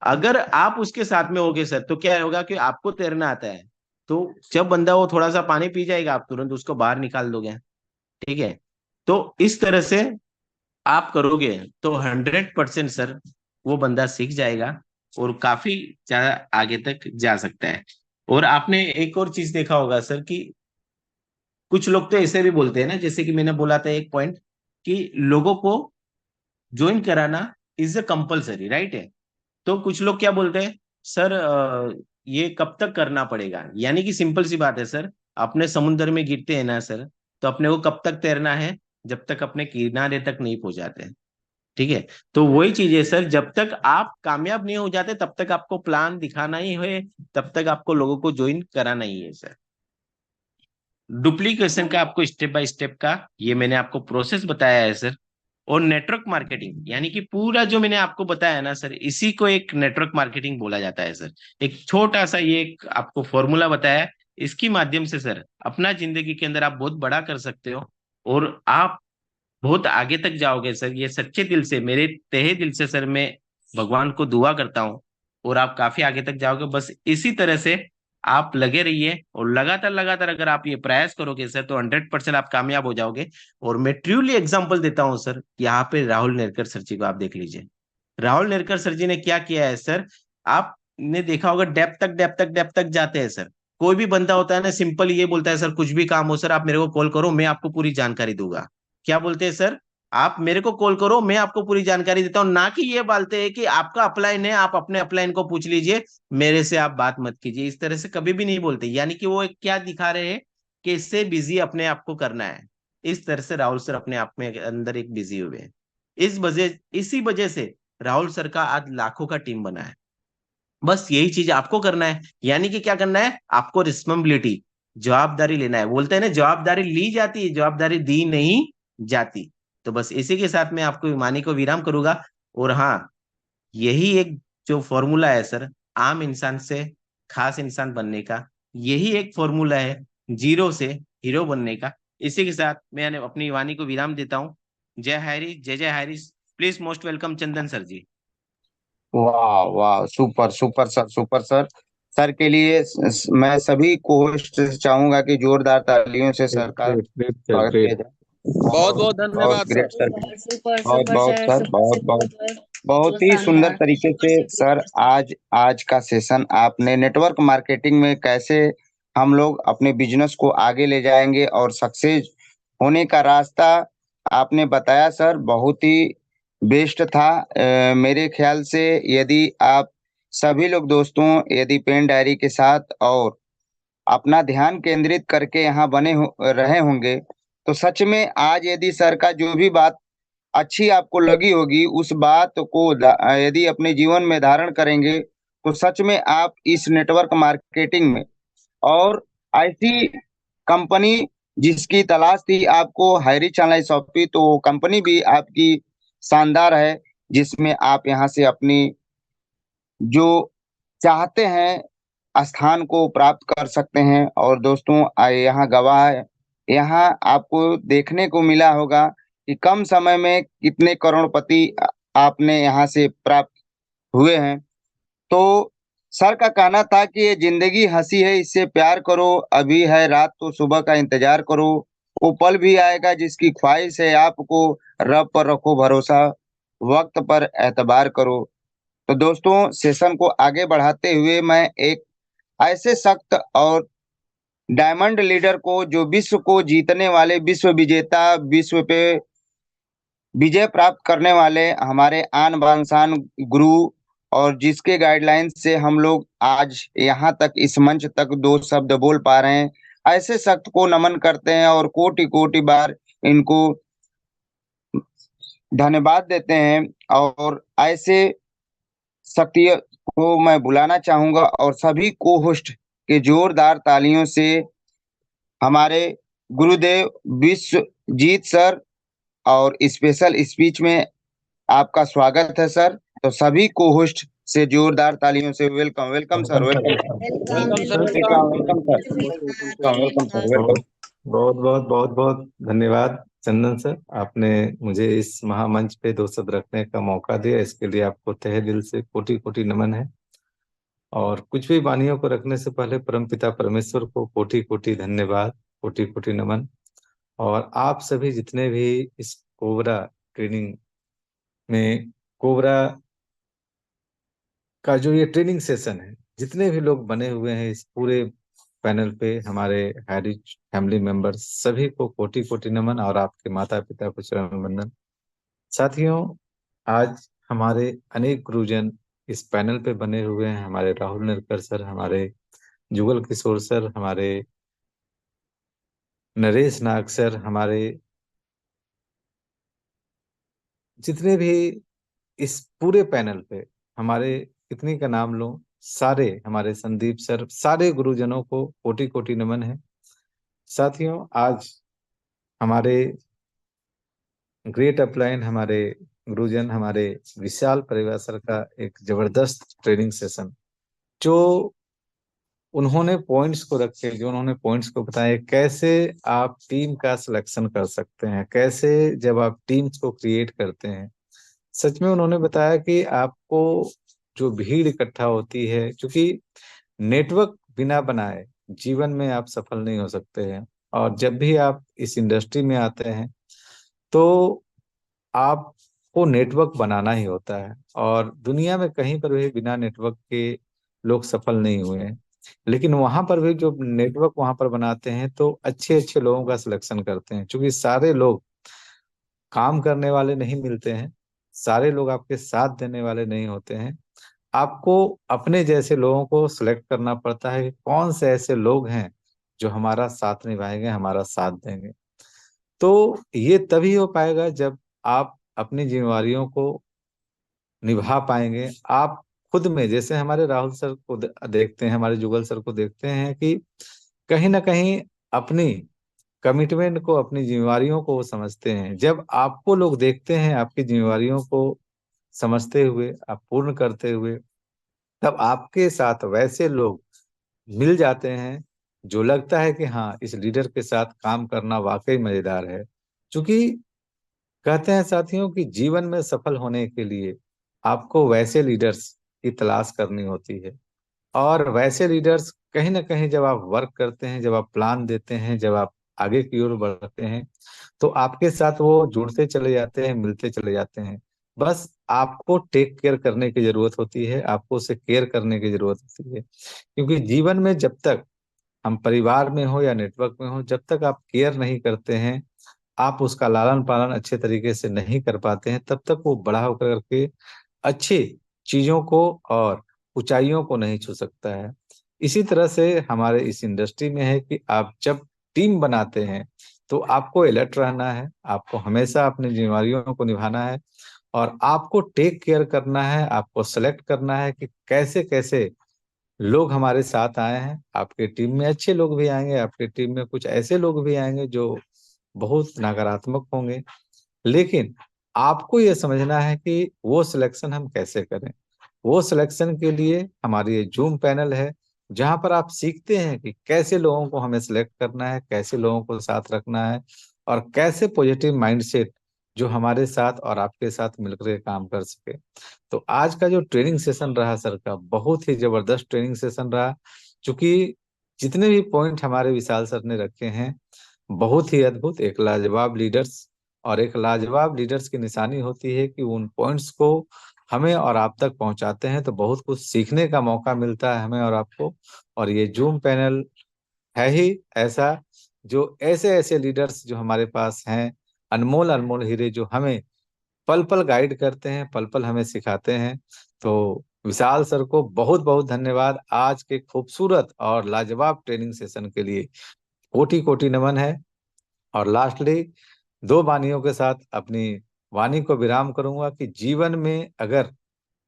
अगर आप उसके साथ में होगे सर, तो क्या होगा कि आपको तैरना आता है, तो जब बंदा वो थोड़ा सा पानी पी जाएगा, आप तुरंत उसको बाहर निकाल दोगे, ठीक है। तो इस तरह से आप करोगे तो 100% सर वो बंदा सीख जाएगा, और काफी ज्यादा आगे तक जा सकता है। और आपने एक और चीज देखा होगा सर, कि कुछ लोग तो ऐसे भी बोलते हैं ना, जैसे कि मैंने बोला था एक पॉइंट, कि लोगों को ज्वाइन कराना इज अ कंपलसरी, राइट है। तो कुछ लोग क्या बोलते हैं, सर ये कब तक करना पड़ेगा। यानी कि सिंपल सी बात है सर, अपने समुद्र में गिरते हैं ना सर, तो अपने को कब तक तैरना है, जब तक अपने किनारे तक नहीं पहुंचाते, ठीक है। तो वही चीज है सर, जब तक आप कामयाब नहीं हो जाते तब तक आपको प्लान दिखाना ही है, तब तक आपको लोगों को ज्वाइन कराना ही है सर। डुप्लीकेशन का आपको स्टेप बाय स्टेप का ये मैंने आपको प्रोसेस बताया है सर। और नेटवर्क मार्केटिंग यानी कि पूरा जो मैंने आपको बताया ना सर, इसी को एक नेटवर्क मार्केटिंग बोला जाता है सर। एक छोटा सा ये एक आपको फॉर्मूला बताया है, इसकी माध्यम से सर अपना जिंदगी के अंदर आप बहुत बड़ा कर सकते हो, और आप बहुत आगे तक जाओगे सर। ये सच्चे दिल से, मेरे तहे दिल से सर मैं भगवान को दुआ करता हूँ। और आप काफी आगे तक जाओगे। बस इसी तरह से आप लगे रहिए, और लगातार लगातार अगर आप ये प्रयास करोगे सर, तो 100% आप कामयाब हो जाओगे। और मैं ट्रूली एग्जांपल देता हूँ सर, यहाँ पे राहुल नेरकर सर जी को आप देख लीजिए। राहुल नेरकर सर जी ने क्या किया है सर, आपने देखा होगा, डेप्थ तक जाते हैं सर। कोई भी बंदा होता है ना, सिंपल ये बोलता है, सर कुछ भी काम हो सर आप मेरे को कॉल करो, मैं आपको पूरी जानकारी दूंगा। क्या बोलते हैं सर, आप मेरे को कॉल करो, मैं आपको पूरी जानकारी देता हूँ। ना कि ये बोलते हैं कि आपका अपलाइन है, आप अपने अपलाइन को पूछ लीजिए, मेरे से आप बात मत कीजिए। इस तरह से कभी भी नहीं बोलते। यानी कि वो एक क्या दिखा रहे हैं, कि इससे बिजी अपने आप को करना है। इस तरह से राहुल सर अपने आप में अंदर एक बिजी हुए हैं। इसी वजह से राहुल सर का आज लाखों का टीम बना है। बस यही चीज आपको करना है। यानी कि क्या करना है, आपको रिस्पॉन्सिबिलिटी, जवाबदारी लेना है। बोलते हैं ना, जवाबदारी ली जाती है, जवाबदारी दी नहीं जाती। तो बस इसी के साथ मैं आपको वाणी को विराम करूंगा। और हाँ, यही एक जो फॉर्मूला है सर, आम इंसान से खास इंसान बनने का, यही एक फॉर्मूला है जीरो से हीरो बनने का। इसी के साथ मैं अपनी वाणी को विराम देता हूँ। जय हरी, जय जय Hari. Please most welcome Chandan sir ji. वाह वाह, super super sir, super sir. Sir के लिए मैं सभी को होस्ट से चाहूंगा कि जोरदार तालियों से ग्रेट सर का ग्रेट ग्रेट सर स्वागत किया ग्रेट। जाए। बहुत बहुत बहुत बहुत धन्यवाद sir. Great sir. Super super बहुत सुपर बहुत सर, सर, सुपर बहुत बहुत सुपर। बहुत बहुत ही सुंदर शानदार। तरीके से सर आज आज का सेशन आपने नेटवर्क मार्केटिंग में कैसे हम लोग अपने बिजनेस को आगे ले जाएंगे और सक्सेस होने का रास्ता आपने बताया सर, बहुत ही बेस्ट था। मेरे ख्याल से यदि आप सभी लोग दोस्तों यदि पेन डायरी के साथ और अपना ध्यान केंद्रित करके यहाँ रहे होंगे, तो सच में आज यदि सर का जो भी बात अच्छी आपको लगी होगी, उस बात को यदि अपने जीवन में धारण करेंगे, तो सच में आप इस नेटवर्क मार्केटिंग में और ऐसी कंपनी जिसकी तलाश थी आपको, हैरी चाइना शॉपी, तो वो कंपनी भी आपकी शानदार है, जिसमें आप यहाँ से अपनी जो चाहते हैं स्थान को प्राप्त कर सकते हैं। और दोस्तों यहाँ गवाह है, यहाँ आपको देखने को मिला होगा कि कम समय में कितने करोड़पति आपने यहाँ से प्राप्त हुए हैं। तो सर का कहना था कि ये जिंदगी हंसी है, इससे प्यार करो, अभी है रात तो सुबह का इंतजार करो, वो पल भी आएगा जिसकी ख्वाहिश है आपको, रब पर रखो भरोसा, वक्त पर एतबार करो। तो दोस्तों सेशन को आगे बढ़ाते हुए मैं एक ऐसे सख्त और डायमंड लीडर को, जो विश्व को जीतने वाले, विश्व विजेता, विश्व पे विजय प्राप्त करने वाले हमारे आन बान शान गुरु, और जिसके गाइडलाइन से हम लोग आज यहाँ तक इस मंच तक दो शब्द बोल पा रहे हैं, ऐसे सख्त को नमन करते हैं और कोटि कोटि बार इनको धन्यवाद देते हैं। और ऐसे सक्रिय को मैं बुलाना चाहूंगा और सभी को होस्ट के जोरदार तालियों से हमारे गुरुदेव विश्वजीत सर और स्पेशल स्पीच में आपका स्वागत है सर। तो सभी को होस्ट से जोरदार तालियों से welcome welcome sir, welcome sir, welcome welcome sir, welcome welcome. Welcome sir, welcome welcome sir, welcome. बहुत बहुत बहुत बहुत बहुत धन्यवाद चंदन सर, आपने मुझे इस महामंच पे दो शब्द रखने का मौका दिया, इसके लिए आपको तहे दिल से कोटि कोटि नमन है। और कुछ भी वानियों को रखने से पहले परमपिता परमेश्वर को कोटि कोटि धन्यवाद, कोटि कोटि नमन। और आप सभी जितने भी इस कोबरा ट्रेनिंग में, कोबरा का जो ये ट्रेनिंग सेशन है, जितने भी लोग बने हुए हैं इस पूरे पैनल पे, हमारे हैरिज फैमिली मेंबर्स सभी को कोटि कोटि नमन, और आपके माता पिता को चरण वंदन। साथियों, आज हमारे अनेक गुरुजन इस पैनल पे बने हुए हैं, हमारे राहुल निरकर सर, हमारे जुगल किशोर सर, हमारे नरेश नाग सर, हमारे जितने भी इस पूरे पैनल पे, हमारे कितनी का नाम लो, सारे हमारे संदीप सर, सारे गुरुजनों को कोटि कोटि नमन है। साथियों, आज हमारे ग्रेट अपलाइन, हमारे गुरुजन, हमारे विशाल परिवार सर का एक जबरदस्त ट्रेनिंग सेशन, जो उन्होंने पॉइंट्स को रखे, जो उन्होंने पॉइंट्स को बताया कैसे आप टीम का सिलेक्शन कर सकते हैं, कैसे जब आप टीम्स को क्रिएट करते हैं। सच में उन्होंने बताया कि आपको जो भीड़ इकट्ठा होती है, क्योंकि नेटवर्क बिना बनाए जीवन में आप सफल नहीं हो सकते हैं। और जब भी आप इस इंडस्ट्री में आते हैं तो आपको नेटवर्क बनाना ही होता है, और दुनिया में कहीं पर भी बिना नेटवर्क के लोग सफल नहीं हुए हैं। लेकिन वहां पर भी जो नेटवर्क वहां पर बनाते हैं तो अच्छे अच्छे लोगों का सिलेक्शन करते हैं, क्योंकि सारे लोग काम करने वाले नहीं मिलते हैं, सारे लोग आपके साथ देने वाले नहीं होते हैं। आपको अपने जैसे लोगों को सिलेक्ट करना पड़ता है कि कौन से ऐसे लोग हैं जो हमारा साथ निभाएंगे, हमारा साथ देंगे। तो ये तभी हो पाएगा जब आप अपनी जिम्मेवारियों को निभा पाएंगे। आप खुद में, जैसे हमारे राहुल सर को देखते हैं, हमारे जुगल सर को देखते हैं कि कहीं ना कहीं अपनी कमिटमेंट को, अपनी जिम्मेवारियों को वो समझते हैं। जब आपको लोग देखते हैं आपकी जिम्मेवारियों को समझते हुए, आप पूर्ण करते हुए, तब आपके साथ वैसे लोग मिल जाते हैं जो लगता है कि हाँ, इस लीडर के साथ काम करना वाकई मजेदार है। क्योंकि कहते हैं साथियों कि जीवन में सफल होने के लिए आपको वैसे लीडर्स की तलाश करनी होती है। और वैसे लीडर्स कहीं ना कहीं जब आप वर्क करते हैं, जब आप प्लान देते हैं, जब आप आगे की ओर बढ़ते हैं, तो आपके साथ वो जुड़ते चले जाते हैं, मिलते चले जाते हैं। बस आपको टेक केयर करने की जरूरत होती है, आपको उसे केयर करने की जरूरत होती है। क्योंकि जीवन में जब तक हम परिवार में हो या नेटवर्क में हो, जब तक आप केयर नहीं करते हैं, आप उसका लालन पालन अच्छे तरीके से नहीं कर पाते हैं, तब तक वो बड़ा होकर करके अच्छी चीजों को और ऊंचाइयों को नहीं छू सकता है। इसी तरह से हमारे इस इंडस्ट्री में है कि आप जब टीम बनाते हैं तो आपको अलर्ट रहना है, आपको हमेशा अपनी जिम्मेवारियों को निभाना है, और आपको टेक केयर करना है, आपको सेलेक्ट करना है कि कैसे कैसे लोग हमारे साथ आए हैं। आपके टीम में अच्छे लोग भी आएंगे, आपके टीम में कुछ ऐसे लोग भी आएंगे जो बहुत नकारात्मक होंगे। लेकिन आपको ये समझना है कि वो सिलेक्शन हम कैसे करें। वो सिलेक्शन के लिए हमारी ये जूम पैनल है, जहां पर आप सीखते हैं कि कैसे लोगों को हमें सिलेक्ट करना है, कैसे लोगों को साथ रखना है, और कैसे पॉजिटिव माइंडसेट जो हमारे साथ और आपके साथ मिलकर के काम कर सके। तो आज का जो ट्रेनिंग सेशन रहा सर का, बहुत ही जबरदस्त ट्रेनिंग सेशन रहा। क्योंकि जितने भी पॉइंट हमारे विशाल सर ने रखे हैं, बहुत ही अद्भुत, एक लाजवाब लीडर्स, और एक लाजवाब लीडर्स की निशानी होती है कि उन पॉइंट्स को हमें और आप तक पहुंचाते हैं, तो बहुत कुछ सीखने का मौका मिलता है हमें और आपको। और ये जूम पैनल है ही ऐसा, जो ऐसे ऐसे लीडर्स जो हमारे पास हैं, अनमोल अनमोल हीरे, जो हमें पल पल गाइड करते हैं, पल पल हमें सिखाते हैं। तो विशाल सर को बहुत बहुत धन्यवाद आज के खूबसूरत और लाजवाब ट्रेनिंग सेशन के लिए। कोटि कोटि नमन है। और लास्टली दो वानियों के साथ अपनी वाणी को विराम करूंगा कि जीवन में अगर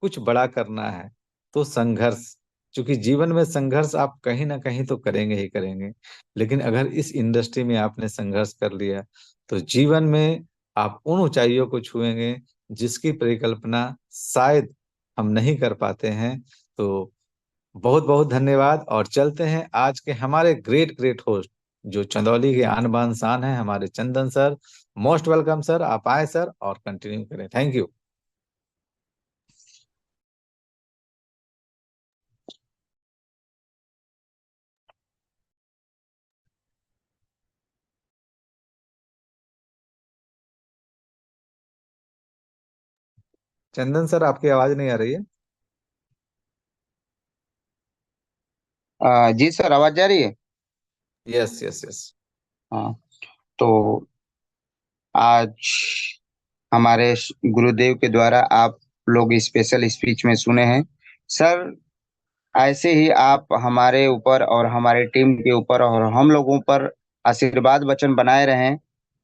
कुछ बड़ा करना है तो संघर्ष, क्योंकि जीवन में संघर्ष आप कहीं ना कहीं तो करेंगे ही करेंगे। लेकिन अगर इस इंडस्ट्री में आपने संघर्ष कर लिया तो जीवन में आप उन ऊंचाइयों को छुएंगे जिसकी परिकल्पना शायद हम नहीं कर पाते हैं। तो बहुत बहुत धन्यवाद। और चलते हैं आज के हमारे ग्रेट ग्रेट होस्ट, जो चंदौली के आन बान शान है, हमारे चंदन सर। मोस्ट वेलकम सर, आप आए सर और कंटिन्यू करें। Thank you. चंदन सर, आपकी आवाज नहीं आ रही है। जी सर, आवाज जा रही है। Yes yes yes. हाँ, तो आज हमारे गुरुदेव के द्वारा आप लोग स्पेशल स्पीच में सुने हैं सर। ऐसे ही आप हमारे ऊपर और हमारे टीम के ऊपर और हम लोगों पर आशीर्वाद वचन बनाए रहें,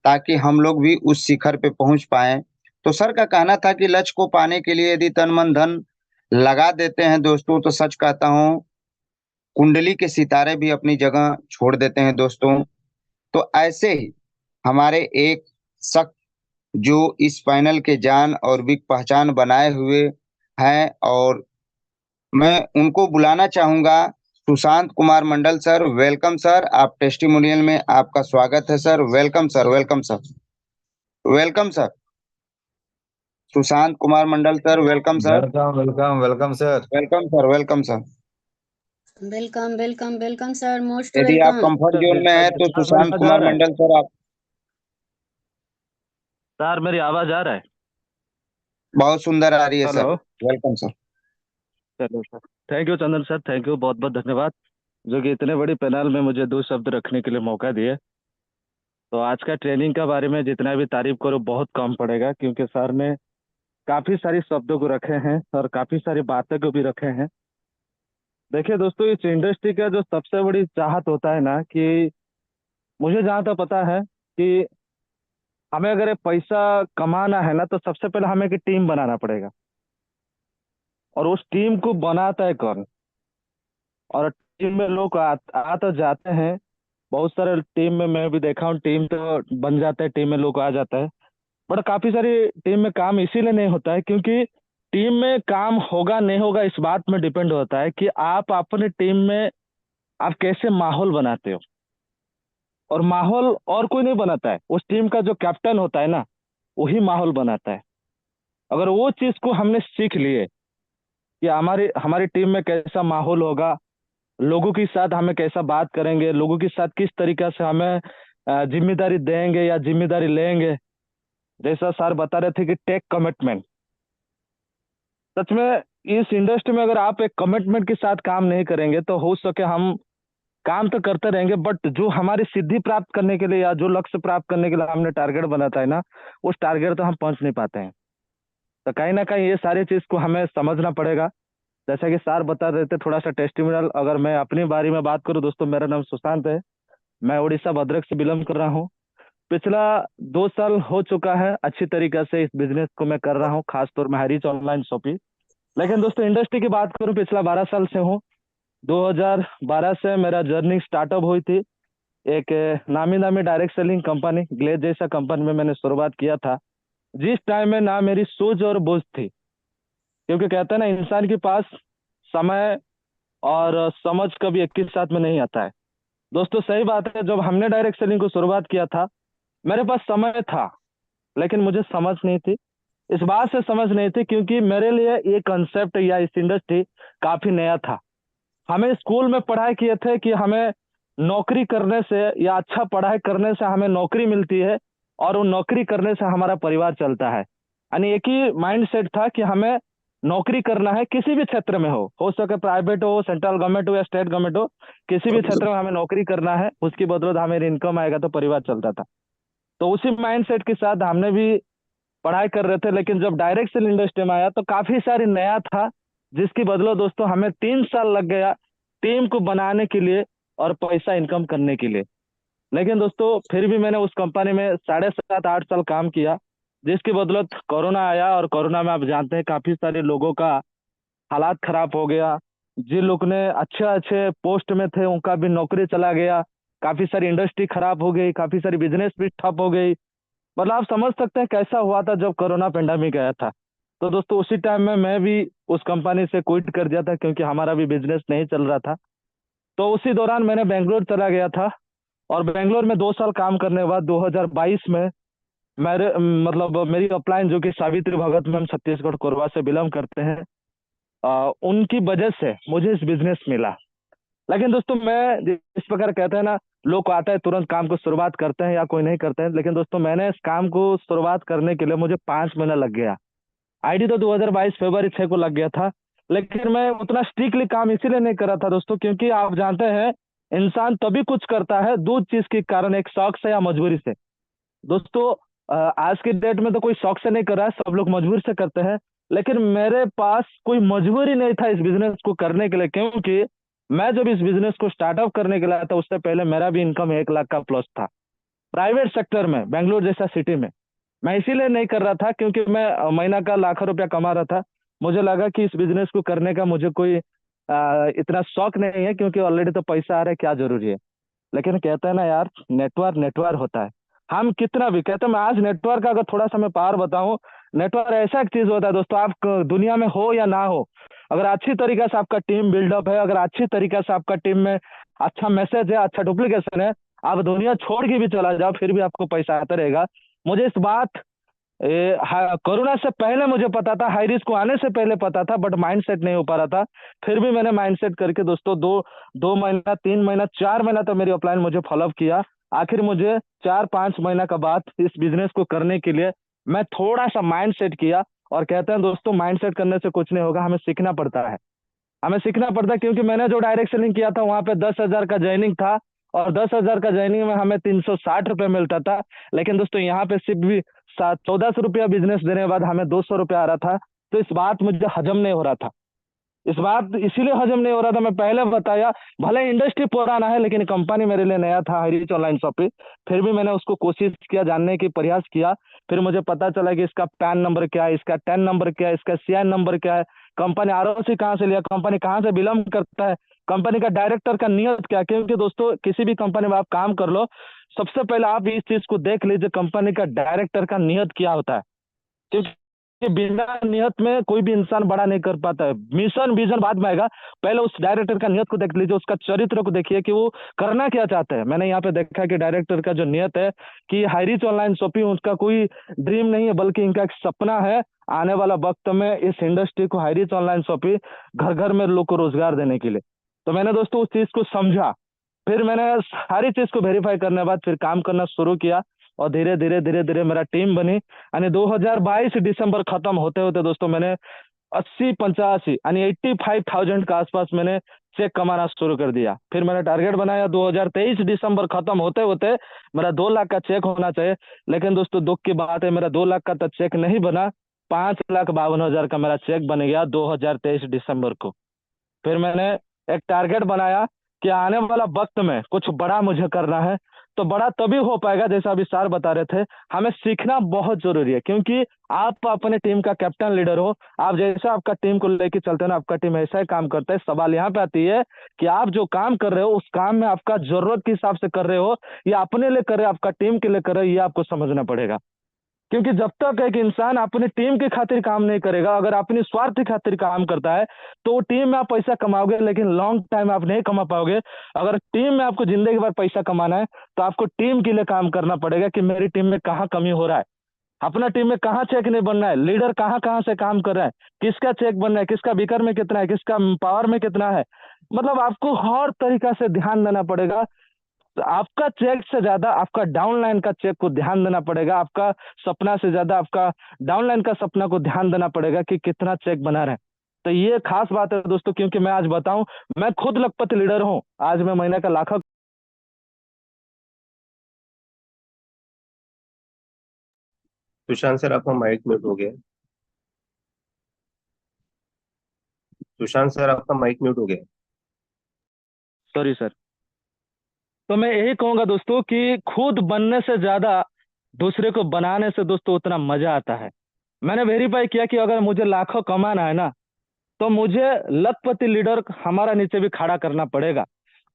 ताकि हम लोग भी उस शिखर पे पहुंच पाएं। तो सर का कहना था कि लक्ष्य को पाने के लिए यदि तन मन धन लगा देते हैं दोस्तों, तो सच कहता हूं, कुंडली के सितारे भी अपनी जगह छोड़ देते हैं दोस्तों। तो ऐसे ही हमारे एक शख्स जो इस पैनल के जान और भी पहचान बनाए हुए हैं, और मैं उनको बुलाना चाहूंगा। Sushant Kumar Mandal sir, welcome sir, आप टेस्टिमोनियल में आपका स्वागत है sir. Welcome sir, welcome sir, welcome sir. Sushant Kumar Mandal sir, welcome sir. Welcome welcome welcome sir. Welcome sir, welcome sir. Welcome welcome welcome sir, most यदि आप वेलकम। कंफर्ट जोन में है तो सर मेरी सुशांत आवाज आ कुमार रहा है? मंडल सर आप। सर मेरी आवाज आ रहा है? बहुत सुंदर आ रही है सर। हेलो। Welcome sir. चलो sir, thank you Chandan sir, thank you, बहुत बहुत धन्यवाद जो कि इतने बड़ी पैनल में मुझे दो शब्द रखने के लिए मौका दिए। तो आज का ट्रेनिंग के बारे में जितना भी तारीफ करो बहुत कम पड़ेगा, क्योंकि सर ने काफी सारी शब्दों को रखे हैं और काफी सारी बातें को भी रखे हैं। देखिए दोस्तों, इस इंडस्ट्री का जो सबसे बड़ी चाहत होता है ना, कि मुझे जहाँ तक पता है कि हमें अगर ये पैसा कमाना है ना, तो सबसे पहले हमें एक टीम बनाना पड़ेगा। और उस टीम को बनाता है कौन? और टीम में लोग आ तो जाते हैं, बहुत सारे टीम में मैं भी देखा हूँ, टीम तो बन जाता है, टीम में लोग आ जाता है। बट काफी सारी टीम में काम इसीलिए नहीं होता है क्योंकि टीम में काम होगा नहीं होगा इस बात में डिपेंड होता है कि आप अपने टीम में आप कैसे माहौल बनाते हो। और माहौल और कोई नहीं बनाता है, उस टीम का जो कैप्टन होता है ना, वही माहौल बनाता है। अगर वो चीज को हमने सीख लिए कि हमारी हमारी टीम में कैसा माहौल होगा, लोगों के साथ हमें कैसा बात करेंगे, लोगों के साथ किस तरीके से हमें जिम्मेदारी देंगे या जिम्मेदारी लेंगे। जैसा सर बता रहे थे कि टेक कमिटमेंट, सच में इस इंडस्ट्री में अगर आप एक कमिटमेंट के साथ काम नहीं करेंगे तो हो सके हम काम तो करते रहेंगे, बट जो हमारी सिद्धि प्राप्त करने के लिए या जो लक्ष्य प्राप्त करने के लिए हमने टारगेट बनाता है ना, उस टारगेट तो हम पहुंच नहीं पाते हैं। तो कहीं ना कहीं ये सारी चीज को हमें समझना पड़ेगा। जैसा कि सर बता रहे थे, थोड़ा सा टेस्टिमोनियल अगर मैं अपनी बारे में बात करूं दोस्तों, मेरा नाम सुशांत है, मैं उड़ीसा भद्रक से बिलोंग कर रहा हूं। पिछला 2 साल हो चुका है अच्छी तरीके से इस बिजनेस को मैं कर रहा हूं, खासतौर में हरीच ऑनलाइन शॉपिंग। लेकिन दोस्तों इंडस्ट्री की बात करूं, पिछला 12 साल से हूं। 2012 से मेरा जर्नी स्टार्टअप हुई थी। एक नामी नामी डायरेक्ट सेलिंग कंपनी ग्लेज जैसा कंपनी में मैंने शुरुआत किया था, जिस टाइम में ना मेरी सूझ और बूझ थी। क्योंकि कहते हैं ना, इंसान के पास समय और समझ कभी एक ही साथ में नहीं आता है। दोस्तों सही बात है, जब हमने डायरेक्ट सेलिंग को शुरुआत किया था, मेरे पास समय था लेकिन मुझे समझ नहीं थी। इस बात से समझ नहीं थी क्योंकि मेरे लिए ये कंसेप्ट या इस इंडस्ट्री काफी नया था। हमें स्कूल में पढ़ाई किए थे कि हमें नौकरी करने से या अच्छा पढ़ाई करने से हमें नौकरी मिलती है और वो नौकरी करने से हमारा परिवार चलता है। यानी एक ही माइंड सेट था कि हमें नौकरी करना है, किसी भी क्षेत्र में हो सके प्राइवेट हो, सेंट्रल गवर्नमेंट हो या स्टेट गवर्नमेंट हो, किसी भी क्षेत्र में हमें नौकरी करना है, उसकी बदौलत हमें इनकम आएगा तो परिवार चलता था। तो उसी माइंड सेट के साथ हमने भी पढ़ाई कर रहे थे। लेकिन जब डायरेक्ट सेल इंडस्ट्री में आया तो काफी सारी नया था, जिसकी बदौलत दोस्तों हमें 3 साल लग गया टीम को बनाने के लिए और पैसा इनकम करने के लिए। लेकिन दोस्तों फिर भी मैंने उस कंपनी में 7.5 8 साल काम किया, जिसकी बदौलत कोरोना आया और कोरोना में आप जानते हैं काफी सारे लोगों का हालात खराब हो गया। जिन लोग ने अच्छे अच्छे पोस्ट में थे उनका भी नौकरी चला गया, काफी सारी इंडस्ट्री खराब हो गई, काफी सारी बिजनेस भी ठप हो गई। मतलब आप समझ सकते हैं कैसा हुआ था जब कोरोना पेंडेमिक आया था। तो दोस्तों उसी टाइम में मैं भी उस कंपनी से क्विट कर दिया था क्योंकि हमारा भी बिजनेस नहीं चल रहा था। तो उसी दौरान मैंने बेंगलोर चला गया था और बेंगलोर में 2 साल काम करने के बाद 2022 में मेरे मतलब मेरी अपलाइन जो कि सावित्री भगत मैम छत्तीसगढ़ कोरबा से बिलोंग करते हैं, उनकी वजह से मुझे इस बिजनेस मिला। लेकिन दोस्तों मैं इस प्रकार कहते हैं ना, लोग आते हैं तुरंत काम को शुरुआत करते हैं या कोई नहीं करते हैं, लेकिन दोस्तों मैंने इस काम को शुरुआत करने के लिए मुझे 5 महीना लग गया। आईडी तो 2022 फरवरी 6 को लग गया था। लेकिन मैं उतना स्ट्रिक्टली काम इसीलिए नहीं कर रहा था दोस्तों, क्योंकि आप जानते हैं इंसान तभी कुछ करता है दो चीज के कारण, एक शौक से या मजबूरी से। दोस्तों आज की डेट में तो कोई शौक से नहीं कर रहा है, सब लोग मजबूरी से करते हैं। लेकिन मेरे पास कोई मजबूरी नहीं था इस बिजनेस को करने के लिए, क्योंकि मैं जब इस बिजनेस को स्टार्टअप करने के लिए आया था उससे पहले मेरा भी इनकम 1 लाख का प्लस था प्राइवेट सेक्टर में, बेंगलोर जैसा सिटी में। मैं इसीलिए नहीं कर रहा था क्योंकि मैं महीना का लाखों रुपया कमा रहा था। मुझे लगा कि इस बिजनेस को करने का मुझे कोई इतना शौक नहीं है, क्योंकि ऑलरेडी तो पैसा आ रहा है, क्या जरूरी है। लेकिन कहते हैं ना यार, नेटवर्क नेटवर्क होता है। हम कितना भी कहते हैं, मैं आज नेटवर्क का अगर थोड़ा सा मैं पावर बताऊं, नेटवर्क ऐसा एक चीज होता है दोस्तों, आप दुनिया में हो या ना हो, अगर अच्छी तरीके से आपका टीम बिल्डअप है, अगर अच्छी तरीके से आपका टीम में अच्छा मैसेज है, अच्छा डुप्लीकेशन है, आप दुनिया छोड़ के भी चला जाओ फिर भी आपको पैसा आता रहेगा। मुझे इस बात हाँ, कोरोना से पहले मुझे पता था, हाई रिस्क को आने से पहले पता था, बट माइंड सेट नहीं हो पा रहा था। फिर भी मैंने माइंड सेट करके दोस्तों 2 महीना 3 महीना 4 महीना तो मेरी अपलाइन मुझे फॉलोअप किया। आखिर मुझे 4-5 महीना का बाद इस बिजनेस को करने के लिए मैं थोड़ा सा माइंड सेट किया। और कहते हैं दोस्तों, माइंड सेट करने से कुछ नहीं होगा, हमें सीखना पड़ता है। हमें सीखना पड़ता है, क्योंकि मैंने जो डायरेक्ट सेलिंग किया था वहां पे 10,000 का ज्वाइनिंग था, और 10,000 का ज्वाइनिंग में हमें 360 रुपये मिलता था। लेकिन दोस्तों यहाँ पे सिर्फ भी 1400 रुपया बिजनेस देने के बाद हमें 200 रुपया आ रहा था। तो इस बात मुझे हजम नहीं हो रहा था। इस बात इसीलिए हजम नहीं हो रहा था, मैं पहले बताया, भले इंडस्ट्री पुराना है लेकिन कंपनी मेरे लिए नया था, हाईरीच ऑनलाइन शॉपिंग। फिर भी मैंने उसको कोशिश किया, जानने की प्रयास किया। फिर मुझे पता चला कि इसका पैन नंबर क्या है, इसका टेन नंबर क्या है, इसका सीआईएन नंबर क्या है, कंपनी आरओसी कहाँ से लिया, कंपनी कहाँ से बिलोंग करता है, कंपनी का डायरेक्टर का नियत क्या है। क्योंकि दोस्तों किसी भी कंपनी में आप काम कर लो, सबसे पहले आप इस चीज को देख लीजिए, कंपनी का डायरेक्टर का नियत क्या होता है। क्योंकि बिना नियत में कोई भी इंसान बड़ा नहीं कर पाता है। मिशन विजन बाद में आएगा, पहले उस डायरेक्टर का नियत को देख लीजिए, उसका चरित्र को देखिए कि वो करना क्या चाहते हैं। मैंने यहाँ पे देखा कि डायरेक्टर का जो नियत है कि हाईरीच ऑनलाइन शॉपिंग उसका कोई ड्रीम नहीं है, बल्कि इनका एक सपना है आने वाला वक्त में इस इंडस्ट्री को, हाईरीच ऑनलाइन शॉपिंग, घर घर में लोग को रोजगार देने के लिए। तो मैंने दोस्तों उस चीज को समझा। फिर मैंने सारी चीज को वेरीफाई करने के बाद फिर काम करना शुरू किया, और धीरे धीरे धीरे धीरे मेरा टीम बनी। यानी 2022 दिसंबर खत्म होते होते दोस्तों मैंने 80-85 यानी 85,000 के आसपास मैंने चेक कमाना शुरू कर दिया। फिर मैंने टारगेट बनाया 2023 दिसंबर खत्म होते होते मेरा 2 लाख का चेक होना चाहिए। लेकिन दोस्तों दुख की बात है, मेरा 2 लाख का तो चेक नहीं बना, 5,52,000 का मेरा चेक बन गया 2023 दिसंबर को। फिर मैंने एक टारगेट बनाया कि आने वाला वक्त में कुछ बड़ा मुझे करना है। तो बड़ा तभी हो पाएगा, जैसा अभी सर बता रहे थे, हमें सीखना बहुत जरूरी है। क्योंकि आप अपने टीम का कैप्टन लीडर हो, आप जैसा आपका टीम को लेके चलते हो ना, आपका टीम ऐसा ही काम करता है। सवाल यहाँ पे आती है कि आप जो काम कर रहे हो उस काम में आपका जरूरत के हिसाब से कर रहे हो या अपने लिए कर रहे हो, आपका टीम के लिए कर रहे हो, ये आपको समझना पड़ेगा। क्योंकि जब तक एक इंसान अपनी टीम की खातिर काम नहीं करेगा, अगर अपनी स्वार्थ की खातिर काम करता है, तो वो टीम में आप पैसा कमाओगे लेकिन लॉन्ग टाइम आप नहीं कमा पाओगे। अगर टीम में आपको जिंदगी भर पैसा कमाना है तो आपको टीम के लिए काम करना पड़ेगा कि मेरी टीम में कहाँ कमी हो रहा है, अपना टीम में कहाँ चेक नहीं बनना है, लीडर कहाँ कहाँ से काम कर रहा है, किसका चेक बनना है, किसका बिकर में कितना है, किसका पावर में कितना है। मतलब आपको हर तरीका से ध्यान देना पड़ेगा। तो आपका चेक से ज्यादा आपका डाउनलाइन का चेक को ध्यान देना पड़ेगा, आपका सपना से ज्यादा आपका डाउनलाइन का सपना को ध्यान देना पड़ेगा कि कितना चेक बना रहे हैं। तो ये खास बात है दोस्तों, क्योंकि मैं आज बताऊं, मैं खुद लखपति लीडर हूं। आज मैं महीने का लाखों। सुशांत सर, आपका माइक म्यूट हो गया। सुशांत सर, आपका माइक म्यूट हो गया। Sorry sir. तो मैं यही कहूंगा दोस्तों कि खुद बनने से ज्यादा दूसरे को बनाने से दोस्तों उतना मजा आता है। मैंने वेरीफाई किया कि अगर मुझे लाखों कमाना है ना, तो मुझे लखपति लीडर हमारा नीचे भी खड़ा करना पड़ेगा।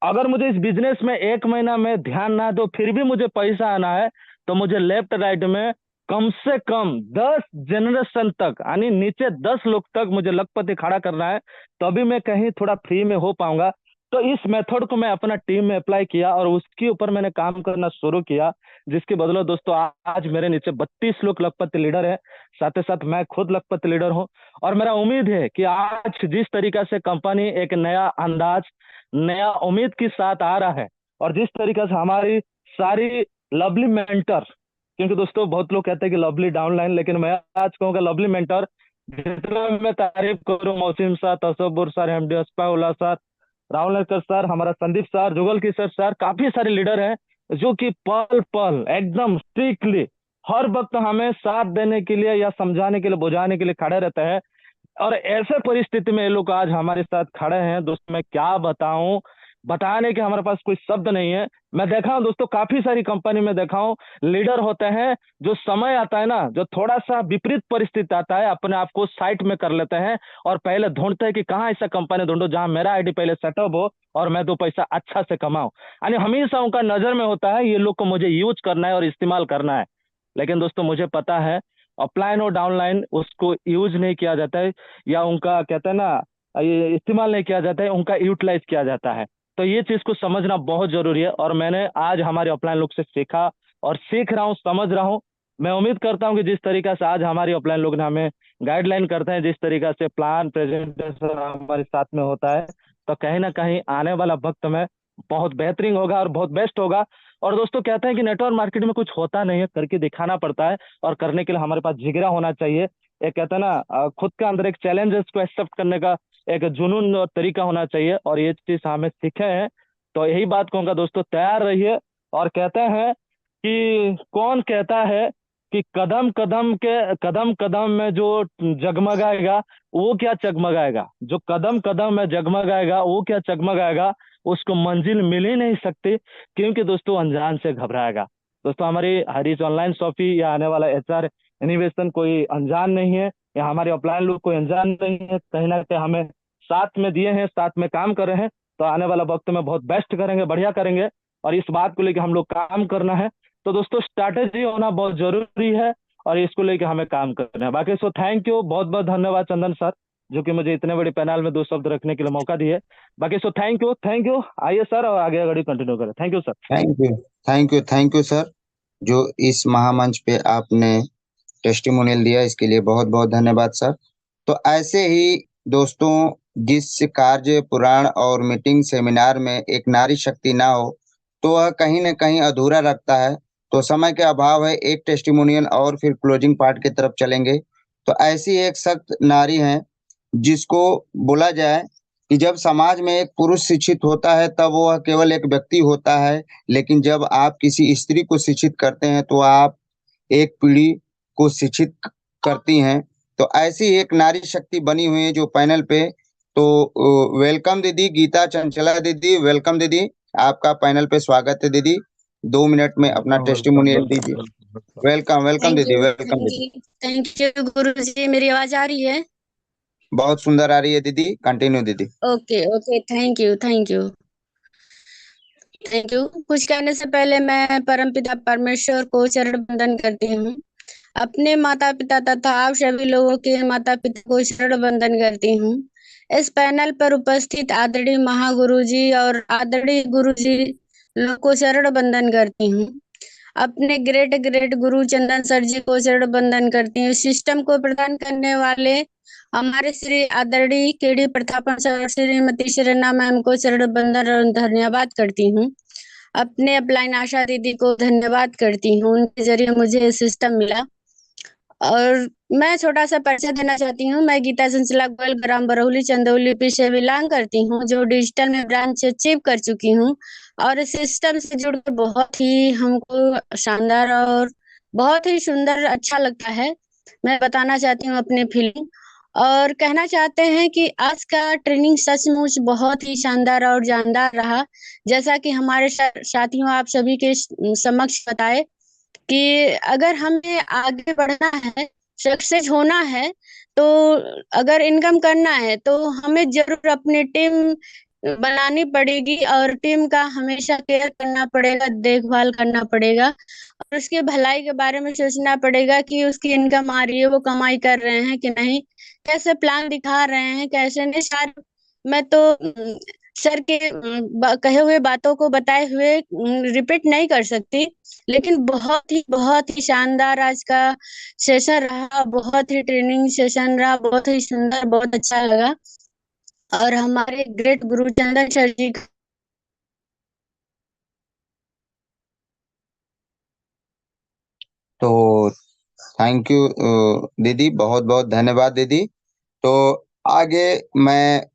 अगर मुझे इस बिजनेस में 1 महीना में ध्यान ना दो फिर भी मुझे पैसा आना है, तो मुझे लेफ्ट राइट में कम से कम 10 जनरेशन तक, यानी नीचे 10 लोग तक मुझे लखपति खड़ा करना है, तभी मैं कहीं थोड़ा फ्री में हो पाऊंगा। तो इस मेथड को मैं अपना टीम में अप्लाई किया और उसके ऊपर मैंने काम करना शुरू किया, जिसके बदले दोस्तों आज मेरे नीचे 32 लोग लखपति लीडर है, साथ ही साथ मैं खुद लखपति लीडर हूँ। और मेरा उम्मीद है कि आज जिस तरीका से कंपनी एक नया अंदाज, नया उम्मीद के साथ आ रहा है, और जिस तरीके से हमारी सारी लवली मेंटर, क्योंकि दोस्तों बहुत लोग कहते हैं कि लवली डाउनलाइन, लेकिन मैं आज कहूँगा लवली मेंटर। जितना मैं तारीफ करूँ, Mausim sir, Tasabbur sir, MD Asfaullah sir, Rahul Narkar sir, हमारा संदीप सर, जुगल किशोर सर, काफी सारे लीडर हैं जो कि पल पल एकदम स्ट्रिक्टली हर वक्त हमें साथ देने के लिए या समझाने के लिए, बुझाने के लिए खड़े रहते हैं। और ऐसे परिस्थिति में ये लोग आज हमारे साथ खड़े हैं दोस्तों, मैं क्या बताऊं, बताने के हमारे पास कोई शब्द नहीं है। मैं देखा हूं दोस्तों, काफी सारी कंपनी में देखा हूं, लीडर होते हैं, जो समय आता है ना, जो थोड़ा सा विपरीत परिस्थिति आता है, अपने आप को साइट में कर लेते हैं और पहले ढूंढते हैं कि कहाँ ऐसा कंपनी ढूंढो जहां मेरा आईडी पहले सेटअप हो और मैं 2 पैसा अच्छा से कमाऊं। यानी हमेशा उनका नजर में होता है ये लोग को मुझे यूज करना है और इस्तेमाल करना है। लेकिन दोस्तों मुझे पता है अपलाइन और डाउनलाइन उसको यूज नहीं किया जाता है, या उनका कहते हैं ना, ये इस्तेमाल नहीं किया जाता है, उनका यूटिलाइज किया जाता है। तो ये चीज को समझना बहुत जरूरी है, और मैंने आज हमारे अपलाइन लोग से सीखा और सीख रहा हूँ, समझ रहा हूँ। मैं उम्मीद करता हूँ कि जिस तरीका से आज हमारी ऑफलाइन लोग ने हमें गाइडलाइन करते हैं, जिस तरीका से प्लान प्रेजेंटेशन हमारे साथ में होता है, तो कहीं ना कहीं आने वाला वक्त में बहुत बेहतरीन होगा और बहुत बेस्ट होगा। और दोस्तों कहते हैं कि नेटवर्क मार्केटिंग में कुछ होता नहीं है, करके दिखाना पड़ता है, और करने के लिए हमारे पास जिगरा होना चाहिए। एक कहते हैं ना खुद के अंदर एक चैलेंजेस को एक्सेप्ट करने का एक जुनून और तरीका होना चाहिए, और ये चीज हमें सीखे हैं। तो यही बात कहूँगा दोस्तों, तैयार रहिए। और कहते हैं कि कौन कहता है कि कदम कदम में जो जगमगाएगा वो क्या चगमगाएगा, जो कदम कदम में जगमगाएगा वो क्या चगमगाएगा, उसको मंजिल मिल ही नहीं सकती, क्योंकि दोस्तों अनजान से घबराएगा। दोस्तों हमारी हरीश ऑनलाइन शॉपी या आने वाला HR इनोवेशन कोई अनजान नहीं है, या हमारे ऑफलाइन लोग कोई अनजान नहीं है। कहीं ना कहीं हमें साथ में दिए हैं, साथ में काम कर रहे हैं, तो आने वाला वक्त में बहुत बेस्ट करेंगे, बढ़िया करेंगे, और इस बात को लेकर हम लोग काम करना है। तो दोस्तों स्ट्रैटेजी होना बहुत जरूरी है, और इसको लेकर हमें काम करना है। बाकी सो थैंक यू, बहुत बहुत धन्यवाद चंदन सर, जो कि मुझे इतने बड़े पैनल में 2 शब्द रखने के लिए मौका दिए। बाकी so thank you, thank you. आइए सर, और आगे गाड़ी कंटिन्यू करें। Thank you sir. Thank you sir, जो इस महामंच पे आपने टेस्टिमोनियल दिया, इसके लिए बहुत बहुत धन्यवाद सर। तो ऐसे ही दोस्तों, जिस कार्य पुराण और मीटिंग सेमिनार में एक नारी शक्ति ना हो तो वह कहीं न कहीं अधूरा रखता है। तो समय के अभाव है, एक टेस्टिमोनियल और फिर क्लोजिंग पार्ट की तरफ चलेंगे। तो ऐसी एक सख्त नारी है जिसको बोला जाए कि जब समाज में एक पुरुष शिक्षित होता है तब वह केवल एक व्यक्ति होता है, लेकिन जब आप किसी स्त्री को शिक्षित करते हैं तो आप एक पीढ़ी को शिक्षित करती हैं। तो ऐसी एक नारी शक्ति बनी हुई है जो पैनल पे। तो वेलकम दीदी, गीता चंचला दीदी, वेलकम दीदी, आपका पैनल पे स्वागत है दीदी। 2 मिनट में अपना टेस्टिमोनियल दीजिए। वेलकम वेलकम दीदी, वेलकम दीदी। थैंक यू गुरुजी, मेरी आवाज आ रही है? बहुत सुंदर आ रही है दीदी, कंटिन्यू दीदी। Okay okay, thank you thank you thank you. कुछ कहने से पहले मैं परमपिता परमेश्वर को चरण वंदन करती हूँ। अपने माता पिता तथा आप सभी लोगों के माता पिता को शरण वंदन करती हूँ। इस पैनल पर उपस्थित आदरणीय महागुरु जी और आदरणीय गुरु जी लोग को शरण वंदन करती हूँ। अपने ग्रेट ग्रेट गुरु चंदन सर जी को शरण वंदन करती हूँ। सिस्टम को प्रदान करने वाले हमारे श्री आदरणीय KD Prathapan sir, Shrimati Sharana ma'am को शरण वंदन और धन्यवाद करती हूँ। अपने अपलाइन आशा दीदी को धन्यवाद करती हूँ, उनके जरिए मुझे सिस्टम मिला। और मैं छोटा सा परिचय देना चाहती हूँ। मैं गीता चंचला गोयल, ग्राम बरौली, चंदौली यूपी से बिलोंग करती हूँ, जो डिजिटल में ब्रांच अचीव कर चुकी हूँ। और इस सिस्टम से जुड़कर बहुत ही हमको शानदार और बहुत ही सुंदर अच्छा लगता है। मैं बताना चाहती हूँ अपने फीलिंग, और कहना चाहते हैं कि आज का ट्रेनिंग सचमुच बहुत ही शानदार और जानदार रहा। जैसा कि हमारे साथियों आप सभी के समक्ष बताए कि अगर हमें आगे बढ़ना है, सक्सेस होना है, तो अगर इनकम करना है तो हमें जरूर अपनी टीम बनानी पड़ेगी, और टीम का हमेशा केयर करना पड़ेगा, देखभाल करना पड़ेगा, और उसकी भलाई के बारे में सोचना पड़ेगा कि उसकी इनकम आ रही है, वो कमाई कर रहे हैं कि नहीं, कैसे प्लान दिखा रहे हैं, कैसे नहीं। सारे मैं तो सर के कहे हुए बातों को बताए हुए रिपीट नहीं कर सकती, लेकिन बहुत ही शानदार आज का सेशन रहा, बहुत ही ट्रेनिंग सेशन रहा, बहुत ही सुंदर, बहुत अच्छा लगा। और हमारे ग्रेट गुरु चंदन सर जी तो थैंक यू दीदी, बहुत बहुत धन्यवाद दीदी। तो आगे मैं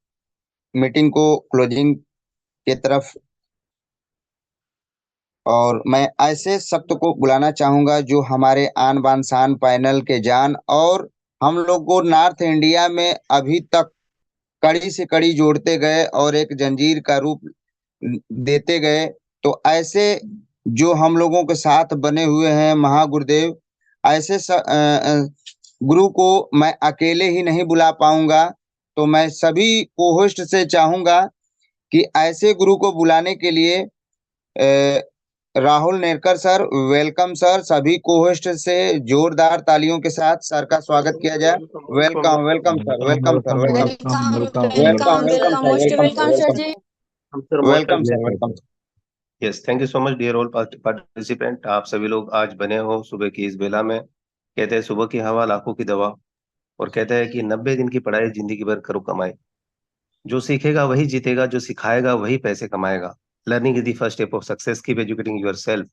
मीटिंग को क्लोजिंग की तरफ, और मैं ऐसे शब्द को बुलाना चाहूंगा जो हमारे आन बान शान पैनल के जान, और हम लोग को नॉर्थ इंडिया में अभी तक कड़ी से कड़ी जोड़ते गए और एक जंजीर का रूप देते गए। तो ऐसे जो हम लोगों के साथ बने हुए हैं महागुरुदेव, ऐसे गुरु को मैं अकेले ही नहीं बुला पाऊंगा। तो मैं सभी को होस्ट से चाहूंगा कि ऐसे गुरु को बुलाने के लिए Rahul Nerkar sir, welcome sir. सभी को होस्ट से जोरदार तालियों के साथ सर का स्वागत किया जाए। Welcome welcome sir, welcome sir, welcome welcome welcome welcome welcome sir, most welcome welcome sir, sir ji. Welcome sir, welcome sir. Yes, thank you so much dear all participant. आप सभी लोग आज बने हो सुबह की इस बेला में। कहते हैं सुबह की हवा लाखों की दवा, और कहते हैं कि 90 दिन की पढ़ाई जिंदगी भर करो कमाई। जो सीखेगा वही जीतेगा, जो सिखाएगा वही पैसे कमाएगा। Learning is the first step of success, keep educating your self.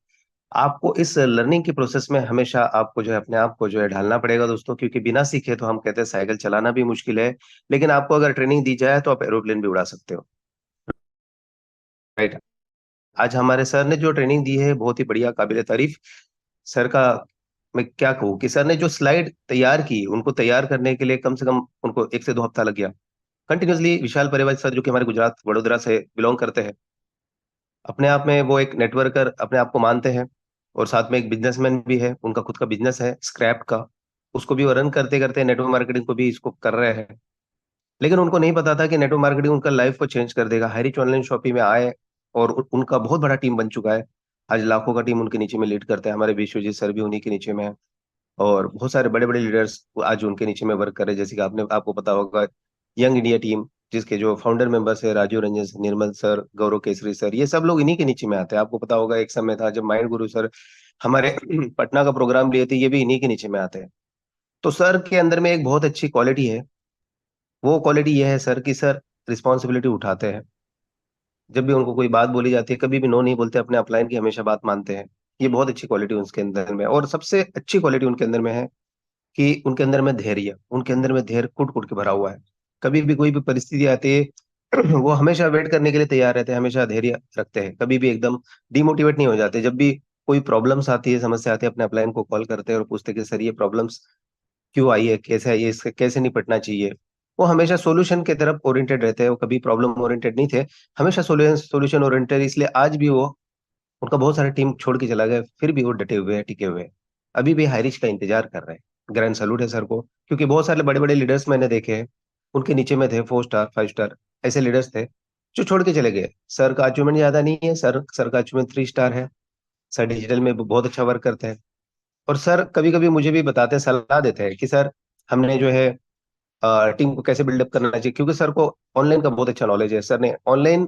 आपको इस लर्निंग की प्रोसेस में हमेशा आपको जो है अपने आप को जो है ढालना पड़ेगा दोस्तों, क्योंकि बिना सीखे तो हम कहते हैं साइकिल चलाना भी मुश्किल है, लेकिन आपको अगर ट्रेनिंग दी जाए तो आप एरोप्लेन भी उड़ा सकते हो। राइट। आज हमारे सर ने जो ट्रेनिंग दी है बहुत ही बढ़िया, काबिल तारीफ। सर का मैं क्या कहूँ कि सर ने जो स्लाइड तैयार की, उनको तैयार करने के लिए कम से कम उनको 1 से 2 हफ्ता लग गया कंटिन्यूसली। विशाल परिवार सर जो कि हमारे गुजरात वडोदरा से बिलोंग करते हैं, अपने आप में वो एक नेटवर्कर अपने आप को मानते हैं, और साथ में एक बिजनेसमैन भी है। उनका खुद का बिजनेस है स्क्रैप का, उसको भी वो रन करते करते नेटवर्क मार्केटिंग को भी इसको कर रहे हैं। लेकिन उनको नहीं पता था कि नेटवर्क मार्केटिंग उनका लाइफ को चेंज कर देगा। हाईरिच ऑनलाइन शॉपिंग में आए और उनका बहुत बड़ा टीम बन चुका है। आज लाखों का टीम उनके नीचे में लीड करता है। हमारे विश्वजीत सर भी उन्हीं के नीचे में है, और बहुत सारे बड़े बड़े लीडर्स आज उनके नीचे में वर्क कर रहे हैं। जैसे कि आपको पता होगा यंग इंडिया टीम, जिसके जो फाउंडर मेंबर्स है राजीव रंजन सर, निर्मल सर, गौरव केसरी सर, ये सब लोग इन्हीं के नीचे में आते हैं। आपको पता होगा एक समय था जब माइंड गुरु सर हमारे पटना का प्रोग्राम लिए थे, ये भी इन्हीं के नीचे में आते हैं। तो सर के अंदर में एक बहुत अच्छी क्वालिटी है। वो क्वालिटी ये है सर की सर रिस्पॉन्सिबिलिटी उठाते हैं। जब भी उनको कोई बात बोली जाती है कभी भी नो नहीं बोलते, अपने अपलाइन की हमेशा बात मानते हैं। ये बहुत अच्छी क्वालिटी उनके अंदर में है। और सबसे अच्छी क्वालिटी उनके अंदर में है कि उनके अंदर में धैर्य, उनके अंदर में धैर्य कूट कूट के भरा हुआ है। कभी भी कोई भी परिस्थिति आती है वो हमेशा वेट करने के लिए तैयार रहते हैं, हमेशा धैर्य रखते हैं, कभी भी एकदम डिमोटिवेट नहीं हो जाते। जब भी कोई प्रॉब्लम्स आती है, समस्या आती है, अपने अपलाइन को कॉल करते हैं और पूछते हैं कि सर ये प्रॉब्लम्स क्यों आई है, कैसे आई है, इससे कैसे निपटना चाहिए। वो हमेशा सॉल्यूशन की तरफ ओरिएंटेड रहते हैं, वो कभी प्रॉब्लम ओरिएंटेड नहीं थे, हमेशा सॉल्यूशन ओरिएंटेड। इसलिए आज भी वो उनका बहुत सारा टीम छोड़ के चला गया, फिर भी वो डटे हुए हैं, टिके हुए हैं। अभी भी हाईरिच का इंतजार कर रहे हैं। ग्रैंड सैल्यूट है सर को, क्योंकि बहुत सारे बड़े बड़े लीडर्स मैंने देखे हैं, उनके नीचे में थे 4 स्टार 5 स्टार ऐसे लीडर्स थे जो छोड़ के चले गए। सर का अचीवमेंट ज्यादा नहीं है, सर का अचीवमेंट 3 स्टार है। सर डिजिटल में बहुत अच्छा वर्क करते हैं। और सर कभी कभी मुझे भी बताते हैं, सलाह देते हैं कि सर हमने जो है टीम को कैसे बिल्डअप करना चाहिए, क्योंकि सर को ऑनलाइन का बहुत अच्छा नॉलेज है। सर ने ऑनलाइन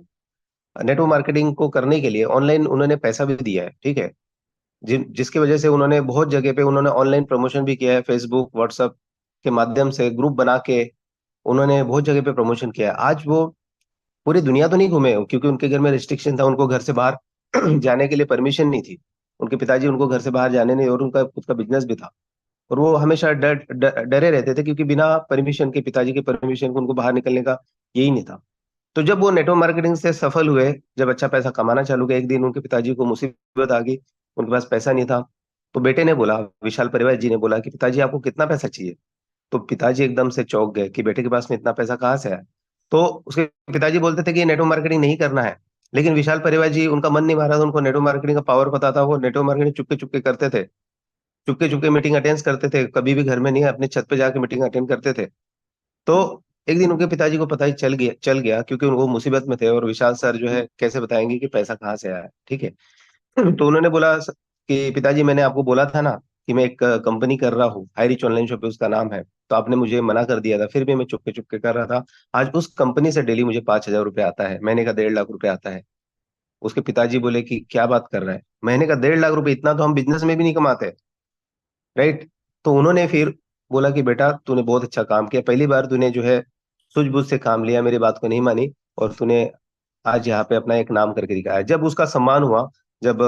नेटवर्क मार्केटिंग को करने के लिए ऑनलाइन उन्होंने पैसा भी दिया है, ठीक है। जिसकी वजह से उन्होंने बहुत जगह पे उन्होंने ऑनलाइन प्रमोशन भी किया है, फेसबुक व्हाट्सएप के माध्यम से ग्रुप बना के उन्होंने बहुत जगह पे प्रमोशन किया है। आज वो पूरी दुनिया तो नहीं घूमे, क्योंकि उनके घर में रिस्ट्रिक्शन था, उनको घर से बाहर जाने के लिए परमिशन नहीं थी। उनके पिताजी उनको घर से बाहर जाने नहीं, और उनका खुद का बिजनेस भी था। और वो हमेशा डरे रहते थे, क्योंकि बिना परमिशन के, पिताजी के परमिशन को उनको बाहर निकलने का यही नहीं था। तो जब वो नेटवर्क मार्केटिंग से सफल हुए, जब अच्छा पैसा कमाना चालू किया, एक दिन उनके पिताजी को मुसीबत आ गई, उनके पास पैसा नहीं था। तो बेटे ने बोला, विशाल परिवार जी ने बोला कि पिताजी आपको कितना पैसा चाहिए। तो पिताजी एकदम से चौंक गए कि बेटे के पास में इतना पैसा कहाँ से आया। तो उसके पिताजी बोलते थे कि नेटवर्क मार्केटिंग नहीं करना है, लेकिन विशाल परिवार जी उनका मन नहीं मारा था, उनको नेटवर्क मार्केटिंग का पावर पता था। वो नेटवर्क मार्केटिंग चुपके चुपके करते थे, चुपके चुपके मीटिंग अटेंड करते थे, कभी भी घर में नहीं, अपने छत पे जाके मीटिंग अटेंड करते थे। तो एक दिन उनके पिताजी को पता ही चल गया, क्योंकि वो मुसीबत में थे, और विशाल सर जो है कैसे बताएंगे कि पैसा कहाँ से आया है, ठीक है। तो उन्होंने बोला कि पिताजी मैंने आपको बोला था ना कि मैं एक कंपनी कर रहा हूँ, हाई रिच ऑनलाइन शॉपिंग उसका नाम है, तो आपने मुझे मना कर दिया था, फिर भी मैं चुपके चुपके कर रहा था। आज उस कंपनी से डेली मुझे 5,000 रुपये आता है, महीने का 1.5 लाख रुपए आता है। उसके पिताजी बोले कि क्या बात कर रहा है, महीने का 1.5 लाख रुपए, इतना तो हम बिजनेस में भी नहीं कमाते। राइट। तो उन्होंने फिर बोला कि बेटा तूने बहुत अच्छा काम किया, पहली बार तूने जो है सूझबूझ से काम लिया, मेरी बात को नहीं मानी, और तूने आज यहाँ पे अपना एक नाम करके दिखाया। जब उसका सम्मान हुआ, जब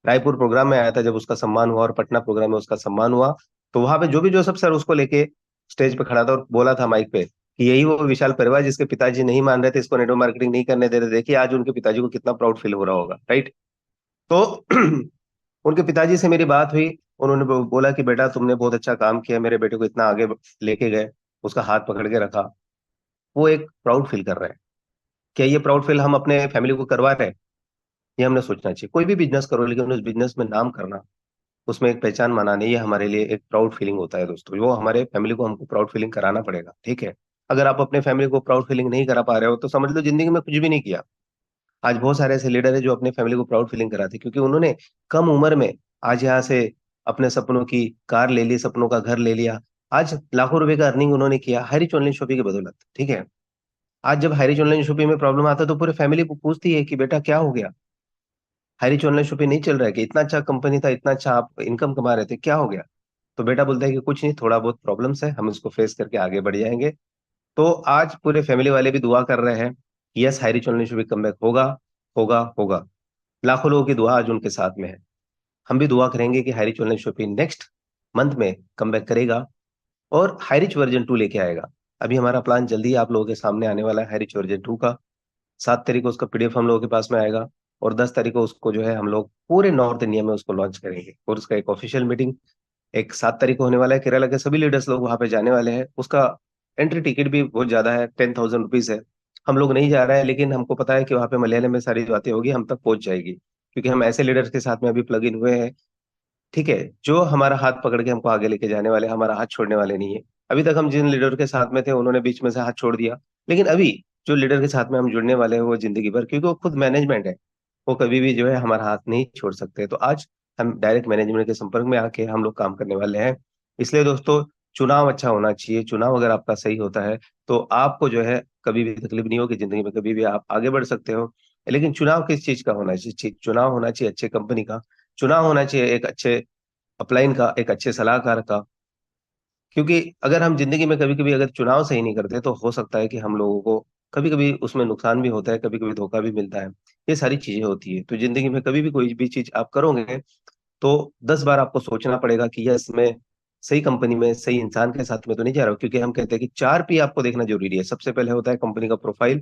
रायपुर प्रोग्राम में आया था, जब उसका सम्मान हुआ, और पटना प्रोग्राम में उसका सम्मान हुआ, तो वहां पे जो भी जोसेफ सर उसको लेके स्टेज पे खड़ा था और बोला था माइक पे कि यही वो विशाल परिवार जिसके पिताजी नहीं मान रहे थे, इसको नेटवर्क मार्केटिंग नहीं करने दे रहे थे, देखिए आज उनके पिताजी को कितना प्राउड फील हो रहा होगा। राइट। तो उनके पिताजी से मेरी बात हुई, उन्होंने बोला कि बेटा तुमने बहुत अच्छा काम किया, मेरे बेटे को इतना आगे लेके गए, उसका हाथ पकड़ के रखा। वो एक प्राउड फील कर रहे हैं। क्या ये प्राउड फील हम अपने फैमिली को करवा रहे हैं? ये हमने सोचना चाहिए। कोई भी बिजनेस करो, लेकिन उस बिजनेस में नाम करना, उसमें एक पहचान बनानी, ये हमारे लिए एक प्राउड फीलिंग होता है दोस्तों। वो हमारे फैमिली को हमको प्राउड फीलिंग कराना पड़ेगा, ठीक है। अगर आप अपने फैमिली को प्राउड फीलिंग नहीं करा पा रहे हो तो समझ लो जिंदगी में कुछ भी नहीं किया। आज बहुत सारे ऐसे लीडर है जो अपने फैमिली को प्राउड फीलिंग कराते, क्योंकि उन्होंने कम उम्र में आज यहाँ से अपने सपनों की कार ले ली, सपनों का घर ले लिया। आज लाखों रुपए का अर्निंग उन्होंने किया हाईरिच ऑनलाइन शॉपिंग की बदौलत, ठीक है। आज जब हाईरिच ऑनलाइन शॉपिंग में प्रॉब्लम आता है तो पूरे फैमिली को पूछती है कि बेटा क्या हो गया, हाई रिच ऑनलाइन शॉपिंग नहीं चल रहा है कि इतना अच्छा कंपनी था, इतना अच्छा आप इनकम कमा रहे थे, क्या हो गया? तो बेटा बोलता है कि कुछ नहीं, थोड़ा बहुत प्रॉब्लम्स है, हम इसको फेस करके आगे बढ़ जाएंगे। तो आज पूरे फैमिली वाले भी दुआ कर रहे हैं कि yes, high rich online shopping comeback होगा, होगा, होगा। लाखों लोगों की दुआ आज उनके साथ में है। हम भी दुआ करेंगे कि high rich online shopping next month में कमबैक करेगा और हाई रिच वर्जन 2 लेके आएगा। अभी हमारा प्लान जल्दी आप लोगों के सामने आने वाला है हाई रिच वर्जन 2 का। 7 तारीख को उसका पीडीएफ हम लोगों के पास में आएगा और 10 तारीख को उसको जो है हम लोग पूरे नॉर्थ इंडिया में उसको लॉन्च करेंगे और उसका एक ऑफिशियल मीटिंग एक 7 तारीख को होने वाला है। केरला के सभी लीडर्स लोग वहां पे जाने वाले हैं। उसका एंट्री टिकट भी बहुत ज्यादा है, 10,000 रुपीज है। हम लोग नहीं जा रहे हैं, लेकिन हमको पता है कि वहां पे मलयालम में सारी बातें होगी, हम तक पहुंच जाएगी, क्योंकि हम ऐसे लीडर्स के साथ में अभी प्लग इन हुए हैं, ठीक है, जो हमारा हाथ पकड़ के हमको आगे लेके जाने वाले, हमारा हाथ छोड़ने वाले नहीं है। अभी तक हम जिन लीडर के साथ में थे उन्होंने बीच में से हाथ छोड़ दिया, लेकिन अभी जो लीडर के साथ में हम जुड़ने वाले हैं वो जिंदगी भर, क्योंकि वो खुद मैनेजमेंट है, वो कभी भी जो है हमारा हाथ नहीं छोड़ सकते। तो आज हम डायरेक्ट मैनेजमेंट के संपर्क में आके हम लोग काम करने वाले हैं। इसलिए दोस्तों, चुनाव अच्छा होना चाहिए। चुनाव अगर आपका सही होता है तो आपको जो है कभी भी तकलीफ नहीं होगी, जिंदगी में कभी भी आप आगे बढ़ सकते हो। लेकिन चुनाव किस चीज का होना चाहिए? चुनाव होना चाहिए अच्छे कंपनी का, चुनाव होना चाहिए एक अच्छे अपलाइन का, एक अच्छे सलाहकार का। क्योंकि अगर हम जिंदगी में कभी कभी अगर चुनाव सही नहीं करते तो हो सकता है कि हम लोगों को कभी कभी उसमें नुकसान भी होता है, कभी कभी धोखा भी मिलता है। ये सारी चीजें होती है। तो जिंदगी में कभी भी कोई भी चीज आप करोगे तो 10 बार आपको सोचना पड़ेगा कि यस, मैं सही कंपनी में सही इंसान के साथ में तो नहीं जा रहा हूँ। क्योंकि हम कहते हैं कि 4 P आपको देखना जरूरी है। सबसे पहले होता है कंपनी का प्रोफाइल,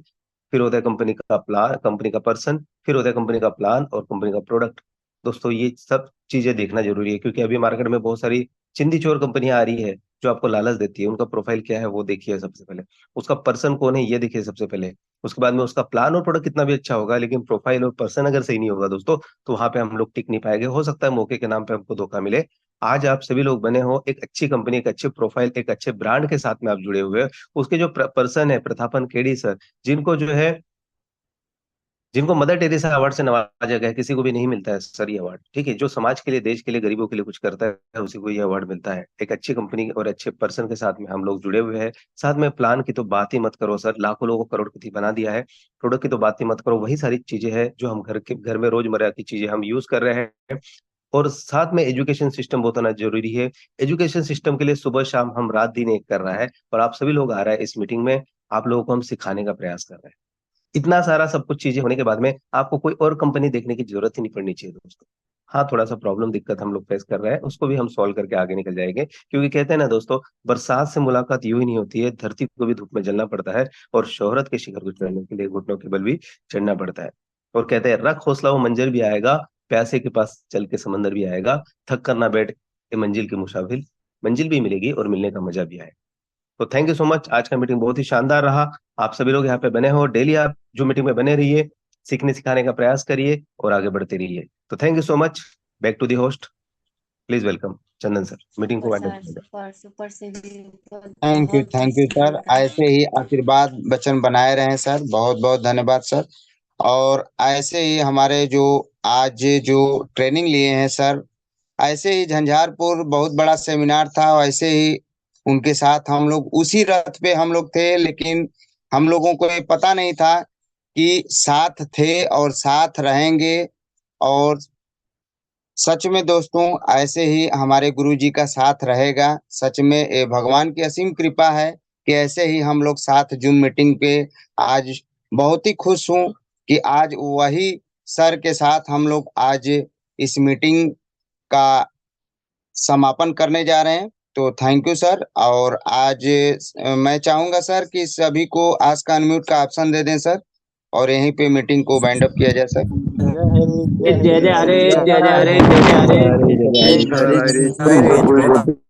फिर होता है कंपनी का प्लान, कंपनी का पर्सन, फिर होता है कंपनी का प्लान और कंपनी का प्रोडक्ट। दोस्तों, ये सब चीजें देखना जरूरी है, क्योंकि अभी मार्केट में बहुत सारी चिंदी चोर कंपनियां आ रही है जो आपको लालच देती है। उनका प्रोफाइल क्या है वो देखिए सबसे पहले, उसका पर्सन कौन है ये देखिए सबसे पहले, उसके बाद में उसका प्लान और प्रोडक्ट कितना भी अच्छा होगा, लेकिन प्रोफाइल और पर्सन अगर सही नहीं होगा दोस्तों, तो वहां पे हम लोग टिक नहीं पाएंगे। हो सकता है मौके के नाम पे हमको धोखा मिले। आज आप सभी लोग बने हो एक अच्छी कंपनी, एक अच्छे प्रोफाइल, एक अच्छे ब्रांड के साथ में आप जुड़े हुए हो। उसके जो पर्सन है प्रतापन केडी सर, जिनको जो है जिनको मदर टेरेसा अवार्ड से नवाजा गया है, किसी को भी नहीं मिलता है सर ये अवार्ड, ठीक है। जो समाज के लिए, देश के लिए, गरीबों के लिए कुछ करता है उसी को ये अवार्ड मिलता है। एक अच्छी कंपनी और अच्छे पर्सन के साथ में हम लोग जुड़े हुए हैं। साथ में प्लान की तो बात ही मत करो सर, लाखों लोगों को करोड़पति बना दिया है। प्रोडक्ट की तो बात ही मत करो, वही सारी चीजें हैं जो हम घर में रोजमर्रा की चीजें हम यूज कर रहे हैं। और साथ में एजुकेशन सिस्टम बहुत होना जरूरी है। एजुकेशन सिस्टम के लिए सुबह शाम हम रात दिन एक कर रहा है, और आप सभी लोग आ रहे हैं इस मीटिंग में, आप लोगों को हम सिखाने का प्रयास कर रहे हैं। इतना सारा सब कुछ चीजें होने के बाद में आपको कोई और कंपनी देखने की जरूरत ही नहीं पड़नी चाहिए दोस्तों। हाँ, थोड़ा सा प्रॉब्लम दिक्कत हम लोग फेस कर रहे हैं, उसको भी हम सॉल्व करके आगे निकल जाएंगे। क्योंकि कहते हैं ना दोस्तों, बरसात से मुलाकात यूं ही नहीं होती है, धरती को भी धूप में जलना पड़ता है, और शोहरत के शिखर को चढ़ने के लिए घुटनों के बल भी चढ़ना पड़ता है। और कहते हैं रख हौसला, वो मंजिल भी आएगा, प्यासे के पास चल के समंदर भी आएगा, थक कर ना बैठ के मंजिल के मुसाफिर, मंजिल भी मिलेगी और मिलने का मजा भी आएगा। तो थैंक यू सो मच, आज का मीटिंग बहुत ही शानदार रहा। आप सभी लोग यहाँ पे बने हो, डेली आप जो मीटिंग में बने रहिए, सीखने सिखाने का प्रयास करिए और आगे बढ़ते रहिए। तो thank you so much. Back to the host, please welcome Chandan sir, meeting को वाइंड अप कीजिए। सुपर सुपर से भी थैंक यू सर, ऐसे ही आशीर्वाद वचन बनाए रहें सर। बहुत बहुत धन्यवाद सर। और ऐसे ही हमारे जो आज जो ट्रेनिंग लिए हैं सर, ऐसे ही झंझारपुर बहुत बड़ा सेमिनार था, ऐसे ही उनके साथ हम लोग उसी रथ पे हम लोग थे, लेकिन हम लोगों को ये पता नहीं था कि साथ थे और साथ रहेंगे। और सच में दोस्तों, ऐसे ही हमारे गुरु जी का साथ रहेगा। सच में ये भगवान की असीम कृपा है कि ऐसे ही हम लोग साथ जूम मीटिंग पे आज बहुत ही खुश हूँ कि आज वही सर के साथ हम लोग आज इस मीटिंग का समापन करने जा रहे हैं। तो थैंक यू सर। और आज मैं चाहूंगा सर कि सभी को आज का अनम्यूट का ऑप्शन दे दें सर, और यहीं पे मीटिंग को वाइंड अप किया जाए सर। जय जय हरे, जय जय हरे, जय जय हरे, जय जय हरे।